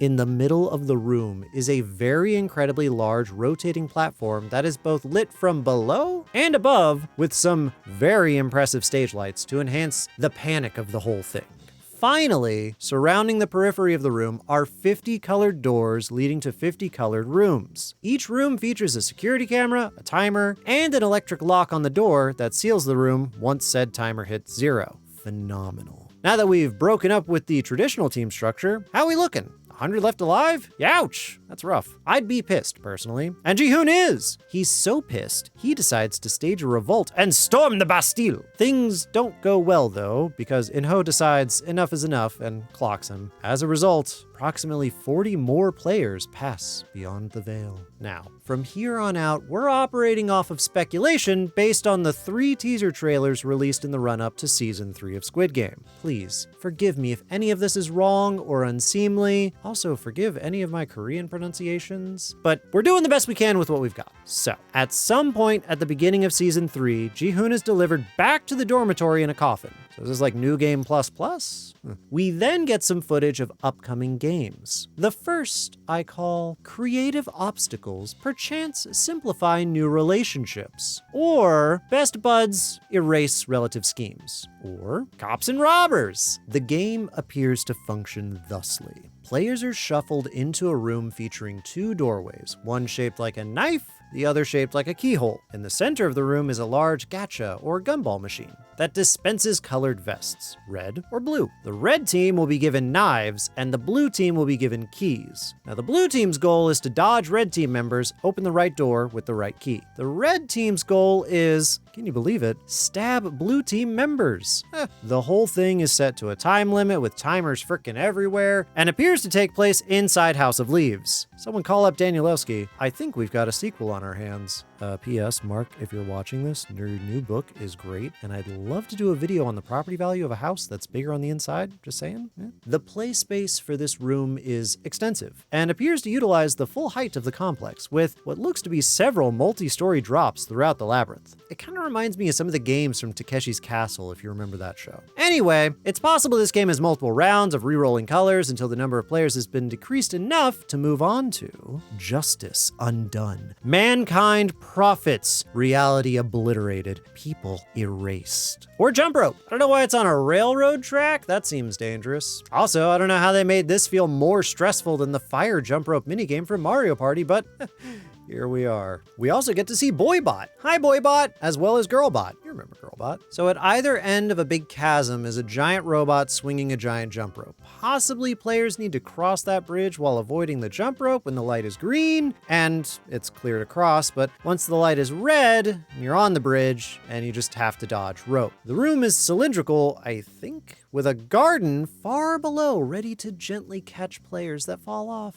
in the middle of the room is a very incredibly large rotating platform that is both lit from below and above with some very impressive stage lights to enhance the panic of the whole thing. Finally, surrounding the periphery of the room are 50 colored doors leading to 50 colored rooms. Each room features a security camera, a timer, and an electric lock on the door that seals the room once said timer hits 0. Phenomenal. Now that we've broken up with the traditional team structure, how are we looking? 100 left alive? Ouch, that's rough. I'd be pissed, personally. And Ji-hoon is! He's so pissed, he decides to stage a revolt and storm the Bastille. Things don't go well, though, because In-ho decides enough is enough and clocks him. As a result, approximately 40 more players pass beyond the veil. Now, from here on out, we're operating off of speculation based on the 3 teaser trailers released in the run-up to Season 3 of Squid Game. Please, forgive me if any of this is wrong or unseemly. Also, forgive any of my Korean pronunciations. But we're doing the best we can with what we've got. So, at some point at the beginning of Season 3, Ji-hoon is delivered back to the dormitory in a coffin. So this is like New Game ++? We then get some footage of upcoming games. The first I call Creative Obstacles Perchance Simplify New Relationships, or Best Buds Erase Relative Schemes, or Cops and Robbers. The game appears to function thusly. Players are shuffled into a room featuring 2 doorways, one shaped like a knife, the other shaped like a keyhole. In the center of the room is a large gacha or gumball machine that dispenses colored vests, red or blue. The red team will be given knives and the blue team will be given keys. Now the blue team's goal is to dodge red team members, open the right door with the right key. The red team's goal is, can you believe it, stab blue team members. The whole thing is set to a time limit with timers frickin' everywhere and appears to take place inside House of Leaves. Someone call up Danielewski. I think we've got a sequel on on our hands. P.S. Mark, if you're watching this, your new book is great, and I'd love to do a video on the property value of a house that's bigger on the inside. Just saying. Yeah. The play space for this room is extensive and appears to utilize the full height of the complex with what looks to be several multi-story drops throughout the labyrinth. It kind of reminds me of some of the games from Takeshi's Castle, if you remember that show. Anyway, it's possible this game has multiple rounds of re-rolling colors until the number of players has been decreased enough to move on to Justice Undone. Mankind profits, reality obliterated, people erased. Or Jump Rope. I don't know why it's on a railroad track. That seems dangerous. Also, I don't know how they made this feel more stressful than the fire jump rope minigame from Mario Party, but here we are. We also get to see Boybot. Hi, Boybot, as well as Girlbot. You remember Girlbot. So at either end of a big chasm is a giant robot swinging a giant jump rope. Possibly players need to cross that bridge while avoiding the jump rope when the light is green, and it's clear to cross, but once the light is red, you're on the bridge, and you just have to dodge rope. The room is cylindrical, I think, with a garden far below ready to gently catch players that fall off.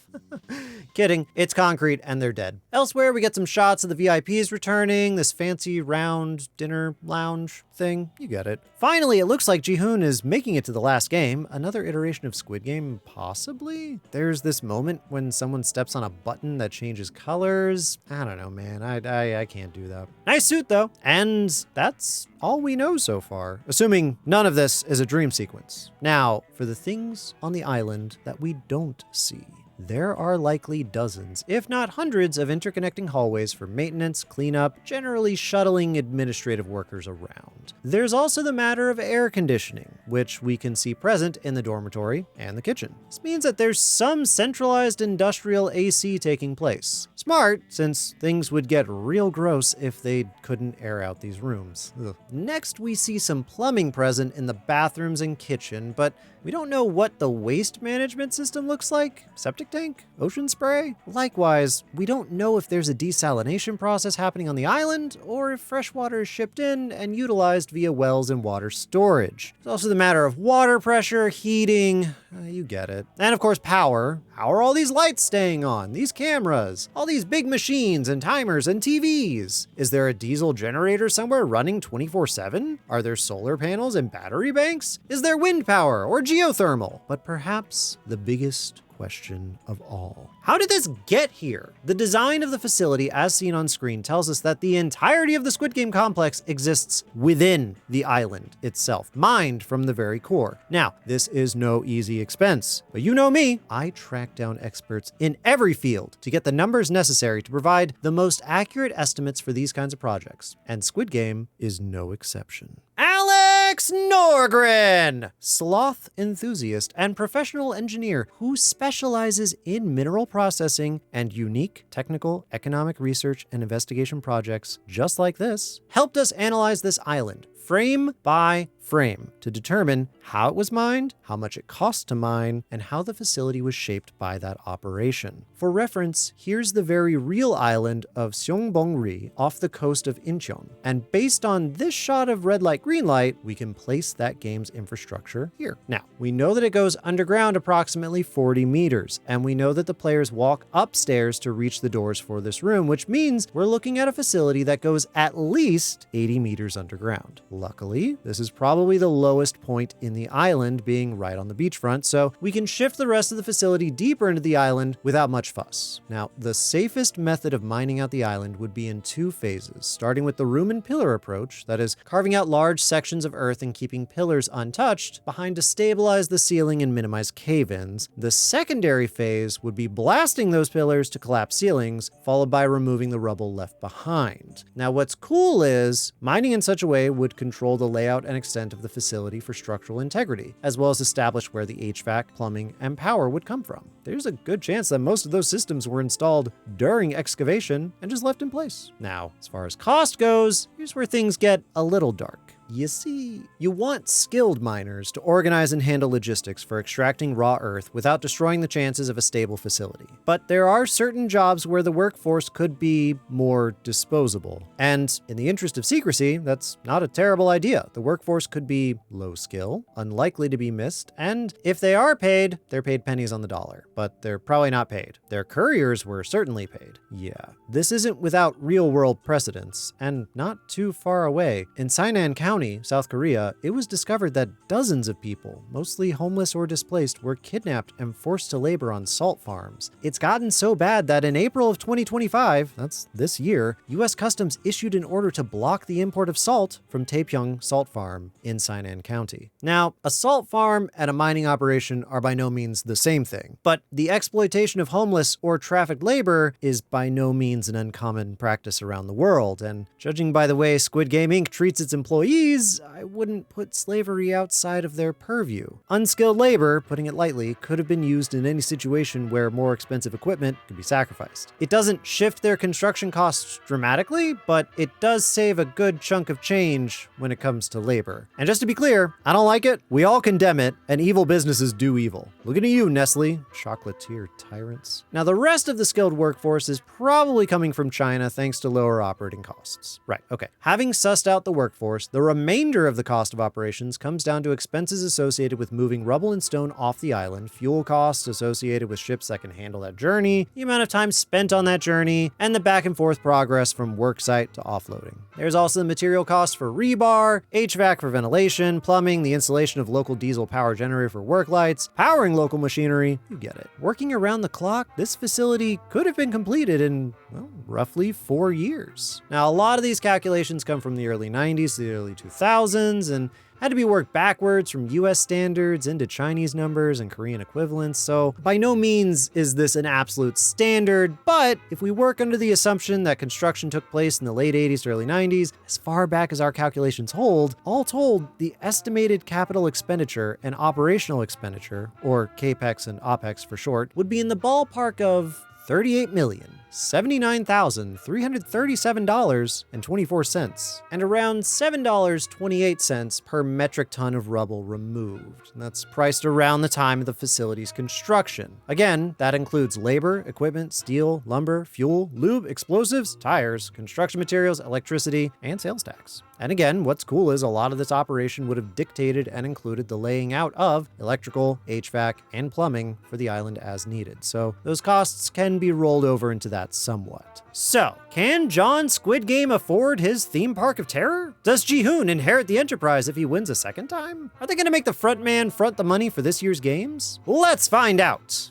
Kidding, it's concrete and they're dead. Elsewhere, we get some shots of the VIPs returning, this fancy round dinner lounge thing, you get it. Finally, it looks like Ji-hoon is making it to the last game, another iteration of Squid Game, possibly? There's this moment when someone steps on a button that changes colors. I don't know, man, I can't do that. Nice suit though, and that's all we know so far, assuming none of this is a dream sequence. Now, for the things on the island that we don't see. There are likely dozens, if not hundreds, of interconnecting hallways for maintenance, cleanup, generally shuttling administrative workers around. There's also the matter of air conditioning, which we can see present in the dormitory and the kitchen. This means that there's some centralized industrial AC taking place. Smart, since things would get real gross if they couldn't air out these rooms. Ugh. Next, we see some plumbing present in the bathrooms and kitchen, but we don't know what the waste management system looks like. Septic tank? Ocean spray? Likewise, we don't know if there's a desalination process happening on the island, or if fresh water is shipped in and utilized via wells and water storage. There's also the matter of water pressure, heating, you get it. And of course, power. How are all these lights staying on? These cameras? All these big machines and timers and TVs? Is there a diesel generator somewhere running 24/7? Are there solar panels and battery banks? Is there wind power or geothermal? But perhaps the biggest question of all. How did this get here? The design of the facility as seen on screen tells us that the entirety of the Squid Game complex exists within the island itself, mined from the very core. Now, this is no easy expense, but you know me, I track down experts in every field to get the numbers necessary to provide the most accurate estimates for these kinds of projects, and Squid Game is no exception. Alex Norgren, sloth enthusiast and professional engineer who specializes in mineral processing and unique technical, economic research and investigation projects just like this, helped us analyze this island frame by frame to determine how it was mined, how much it cost to mine, and how the facility was shaped by that operation. For reference, here's the very real island of Seongbong-ri off the coast of Incheon. And based on this shot of red light, green light, we can place that game's infrastructure here. Now, we know that it goes underground approximately 40 meters, and we know that the players walk upstairs to reach the doors for this room, which means we're looking at a facility that goes at least 80 meters underground. Luckily, this is probably the lowest point in the island, being right on the beachfront, so we can shift the rest of the facility deeper into the island without much fuss. Now, the safest method of mining out the island would be in two phases, starting with the room and pillar approach, that is, carving out large sections of earth and keeping pillars untouched behind to stabilize the ceiling and minimize cave-ins. The secondary phase would be blasting those pillars to collapse ceilings, followed by removing the rubble left behind. Now, what's cool is mining in such a way would control the layout and extent of the facility for structural integrity, as well as establish where the HVAC, plumbing, and power would come from. There's a good chance that most of those systems were installed during excavation and just left in place. Now, as far as cost goes, here's where things get a little dark. You see, you want skilled miners to organize and handle logistics for extracting raw earth without destroying the chances of a stable facility. But there are certain jobs where the workforce could be more disposable. And in the interest of secrecy, that's not a terrible idea. The workforce could be low skill, unlikely to be missed, and if they are paid, they're paid pennies on the dollar. But they're probably not paid. Their couriers were certainly paid. Yeah. This isn't without real-world precedents, and not too far away. In Sainan County, South Korea, it was discovered that dozens of people, mostly homeless or displaced, were kidnapped and forced to labor on salt farms. It's gotten so bad that in April of 2025, that's this year, U.S. Customs issued an order to block the import of salt from Taepyeong Salt Farm in Sainan County. Now, a salt farm and a mining operation are by no means the same thing, but the exploitation of homeless or trafficked labor is by no means an uncommon practice around the world, and judging by the way Squid Game Inc. treats its employees, I wouldn't put slavery outside of their purview. Unskilled labor, putting it lightly, could have been used in any situation where more expensive equipment could be sacrificed. It doesn't shift their construction costs dramatically, but it does save a good chunk of change when it comes to labor. And just to be clear, I don't like it, we all condemn it, and evil businesses do evil. Looking at you, Nestle, chocolatier tyrants. Now, the rest of the skilled workforce is probably coming from China thanks to lower operating costs. Right, okay. Having sussed out the workforce, the remainder of the cost of operations comes down to expenses associated with moving rubble and stone off the island, fuel costs associated with ships that can handle that journey, the amount of time spent on that journey, and the back and forth progress from worksite to offloading. There's also the material costs for rebar, HVAC for ventilation, plumbing, the installation of local diesel power generator for work lights, powering local machinery, you get it. Working around the clock, this facility could have been completed in, well, roughly 4 years. Now, a lot of these calculations come from the early 90s to the early 2000s, and had to be worked backwards from US standards into Chinese numbers and Korean equivalents, so by no means is this an absolute standard, but if we work under the assumption that construction took place in the late 80s to early 90s, as far back as our calculations hold, all told, the estimated capital expenditure and operational expenditure, or CAPEX and OPEX for short, would be in the ballpark of $38,79,337.24, and around $7.28 per metric ton of rubble removed. And that's priced around the time of the facility's construction. Again, that includes labor, equipment, steel, lumber, fuel, lube, explosives, tires, construction materials, electricity, and sales tax. And again, what's cool is a lot of this operation would have dictated and included the laying out of electrical, HVAC, and plumbing for the island as needed. So those costs can be rolled over into that somewhat. So, can John Squid Game afford his theme park of terror? Does Ji-hoon inherit the enterprise if he wins a second time? Are they gonna make the Frontman front the money for this year's games? Let's find out!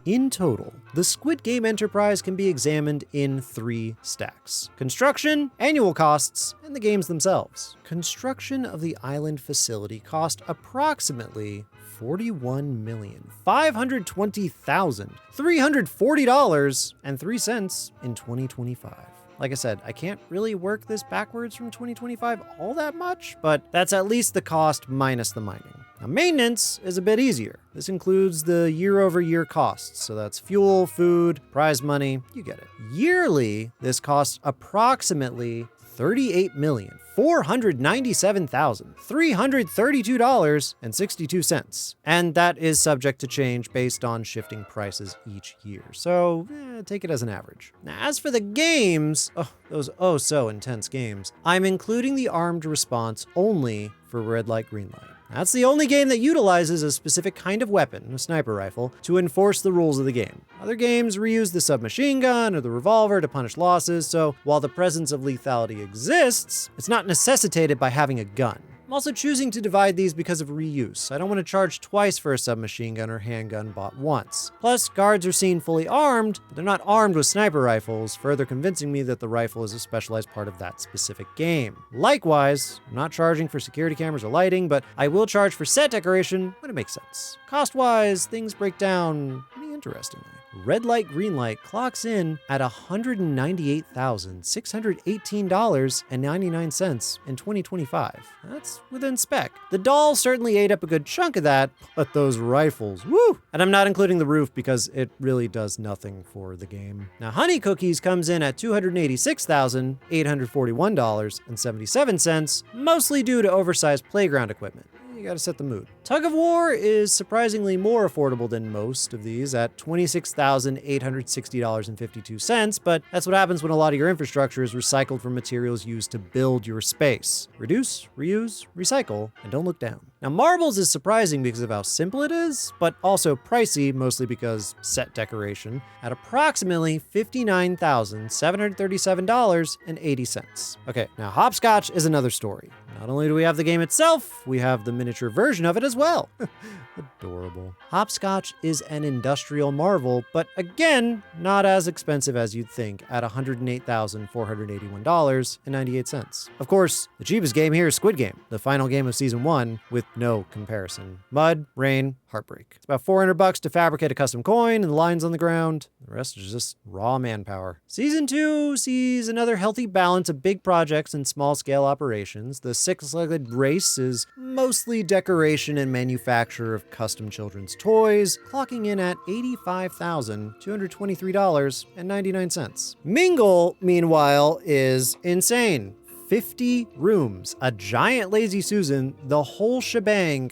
In total, the Squid Game enterprise can be examined in 3 stacks: construction, annual costs, and the games themselves. Construction of the island facility cost approximately $41,520,340.03 in 2025. Like I said, I can't really work this backwards from 2025 all that much, but that's at least the cost minus the mining. Now, maintenance is a bit easier. This includes the year-over-year costs, so that's fuel, food, prize money, you get it. Yearly, this costs approximately $38,497,332.62, and that is subject to change based on shifting prices each year, so take it as an average. Now, as for the games, those so intense games, I'm including the armed response only for red light, green light. That's the only game that utilizes a specific kind of weapon, a sniper rifle, to enforce the rules of the game. Other games reuse the submachine gun or the revolver to punish losses, so while the presence of lethality exists, it's not necessitated by having a gun. I'm also choosing to divide these because of reuse. I don't want to charge twice for a submachine gun or handgun bought once. Plus, guards are seen fully armed, but they're not armed with sniper rifles, further convincing me that the rifle is a specialized part of that specific game. Likewise, I'm not charging for security cameras or lighting, but I will charge for set decoration when it makes sense. Cost-wise, things break down pretty interestingly. red light, green light clocks in at $198,618.99 in 2025. That's within spec. The doll certainly ate up a good chunk of that, but those rifles, woo! And I'm not including the roof because it really does nothing for the game. Now, Honey Cookies comes in at $286,841.77, mostly due to oversized playground equipment. You gotta set the mood. Tug of War is surprisingly more affordable than most of these at $26,860.52, but that's what happens when a lot of your infrastructure is recycled from materials used to build your space. Reduce, reuse, recycle, and don't look down. Now, Marbles is surprising because of how simple it is, but also pricey, mostly because set decoration, at approximately $59,737.80. Okay, now Hopscotch is another story. Not only do we have the game itself, we have the miniature version of it as well. Adorable. Hopscotch is an industrial marvel, but again, not as expensive as you'd think at $108,481.98. Of course, the cheapest game here is Squid Game, the final game of Season 1, with no comparison. Mud, rain, heartbreak. It's about $400 to fabricate a custom coin and the lines on the ground. The rest is just raw manpower. Season 2 sees another healthy balance of big projects and small-scale operations. The six-legged race is mostly decoration and manufacture of custom children's toys, clocking in at $85,223.99. Mingle, meanwhile, is insane. 50 rooms, a giant Lazy Susan, the whole shebang.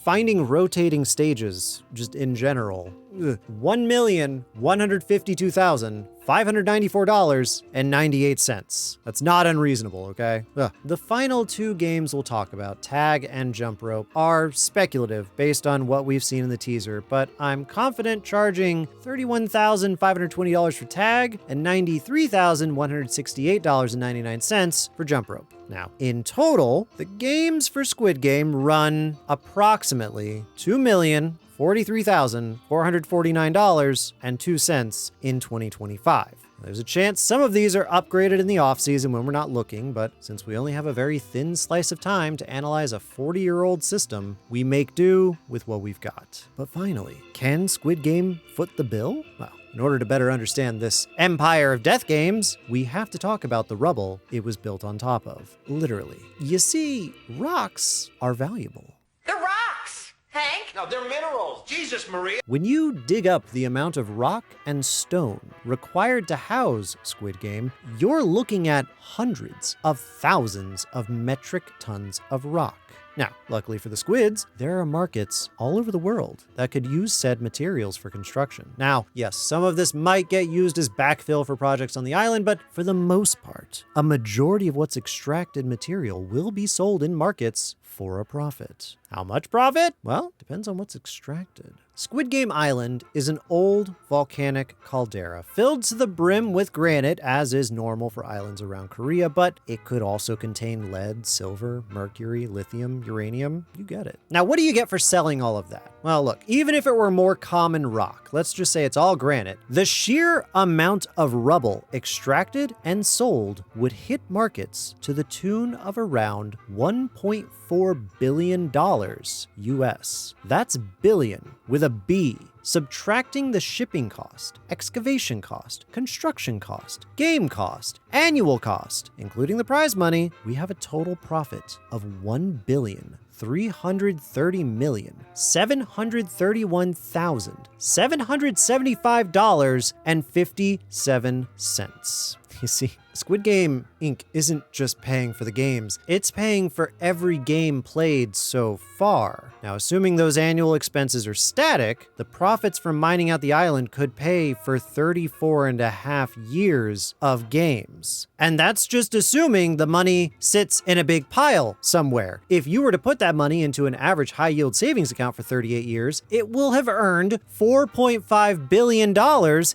Finding rotating stages, just in general. $1,152,594.98. That's not unreasonable, okay? The final two games we'll talk about, Tag and Jump Rope, are speculative based on what we've seen in the teaser, but I'm confident charging $31,520 for Tag and $93,168.99 for Jump Rope. Now, in total, the games for Squid Game run approximately $2,043,449.02 in 2025. There's a chance some of these are upgraded in the off-season when we're not looking, but since we only have a very thin slice of time to analyze a 40-year-old system, we make do with what we've got. But finally, can Squid Game foot the bill? Well, in order to better understand this empire of death games, we have to talk about the rubble it was built on top of. Literally. You see, rocks are valuable. The rocks, Hank. No, they're minerals. Jesus, Maria. When you dig up the amount of rock and stone required to house Squid Game, you're looking at hundreds of thousands of metric tons of rock. Now, luckily for the squids, there are markets all over the world that could use said materials for construction. Now, yes, some of this might get used as backfill for projects on the island, but for the most part, a majority of what's extracted material will be sold in markets for a profit. How much profit? Well, depends on what's extracted. Squid Game Island is an old volcanic caldera filled to the brim with granite, as is normal for islands around Korea, but it could also contain lead, silver, mercury, lithium, uranium. You get it. Now, what do you get for selling all of that? Well, look, even if it were more common rock, let's just say it's all granite, the sheer amount of rubble extracted and sold would hit markets to the tune of around $1.4 billion US. That's billion with a B. Subtracting the shipping cost, excavation cost, construction cost, game cost, annual cost, including the prize money, we have a total profit of $1,330,775.57. You see, Squid Game Inc. isn't just paying for the games, it's paying for every game played so far. Now, assuming those annual expenses are static, the profits from mining out the island could pay for 34.5 years of games. And that's just assuming the money sits in a big pile somewhere. If you were to put that money into an average high-yield savings account for 38 years, it will have earned $4.5 billion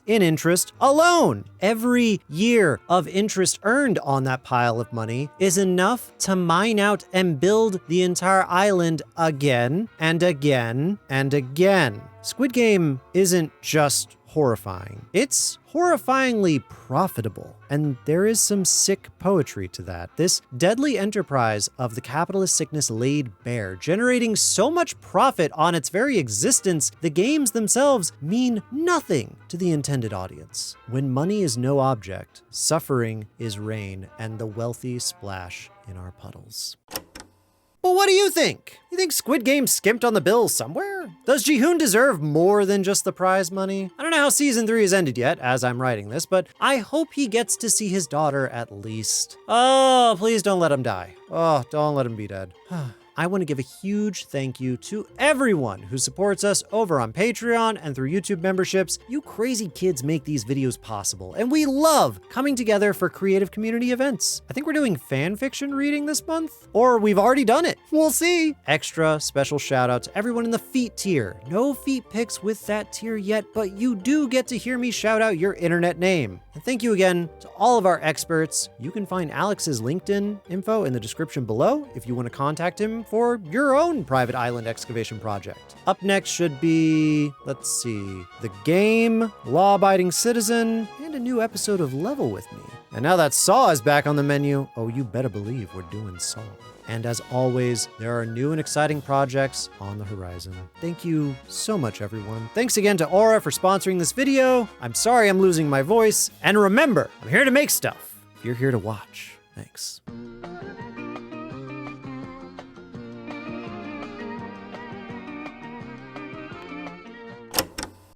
in interest alone. Every year of interest earned on that pile of money is enough to mine out and build the entire island again and again and again. Squid Game isn't just horrifying. It's horrifyingly profitable, and there is some sick poetry to that. This deadly enterprise of the capitalist sickness laid bare, generating so much profit on its very existence, the games themselves mean nothing to the intended audience. When money is no object, suffering is rain, and the wealthy splash in our puddles. But what do you think? You think Squid Game skimped on the bill somewhere? Does Ji-hoon deserve more than just the prize money? I don't know how season 3 has ended yet, as I'm writing this, but I hope he gets to see his daughter at least. Oh, please don't let him die. Oh, don't let him be dead. I want to give a huge thank you to everyone who supports us over on Patreon and through YouTube memberships. You crazy kids make these videos possible, and we love coming together for creative community events. I think we're doing fan fiction reading this month, or we've already done it. We'll see. Extra special shout out to everyone in the feet tier. No feet pics with that tier yet, but you do get to hear me shout out your internet name. And thank you again to all of our experts. You can find Alex's LinkedIn info in the description below if you want to contact him for your own private island excavation project. Up next should be, let's see, The Game, Law-Abiding Citizen, and a new episode of Level With Me. And now that Saw is back on the menu, oh, you better believe we're doing Saw. And as always, there are new and exciting projects on the horizon. Thank you so much, everyone. Thanks again to Aura for sponsoring this video. I'm sorry I'm losing my voice. And remember, I'm here to make stuff. You're here to watch. Thanks.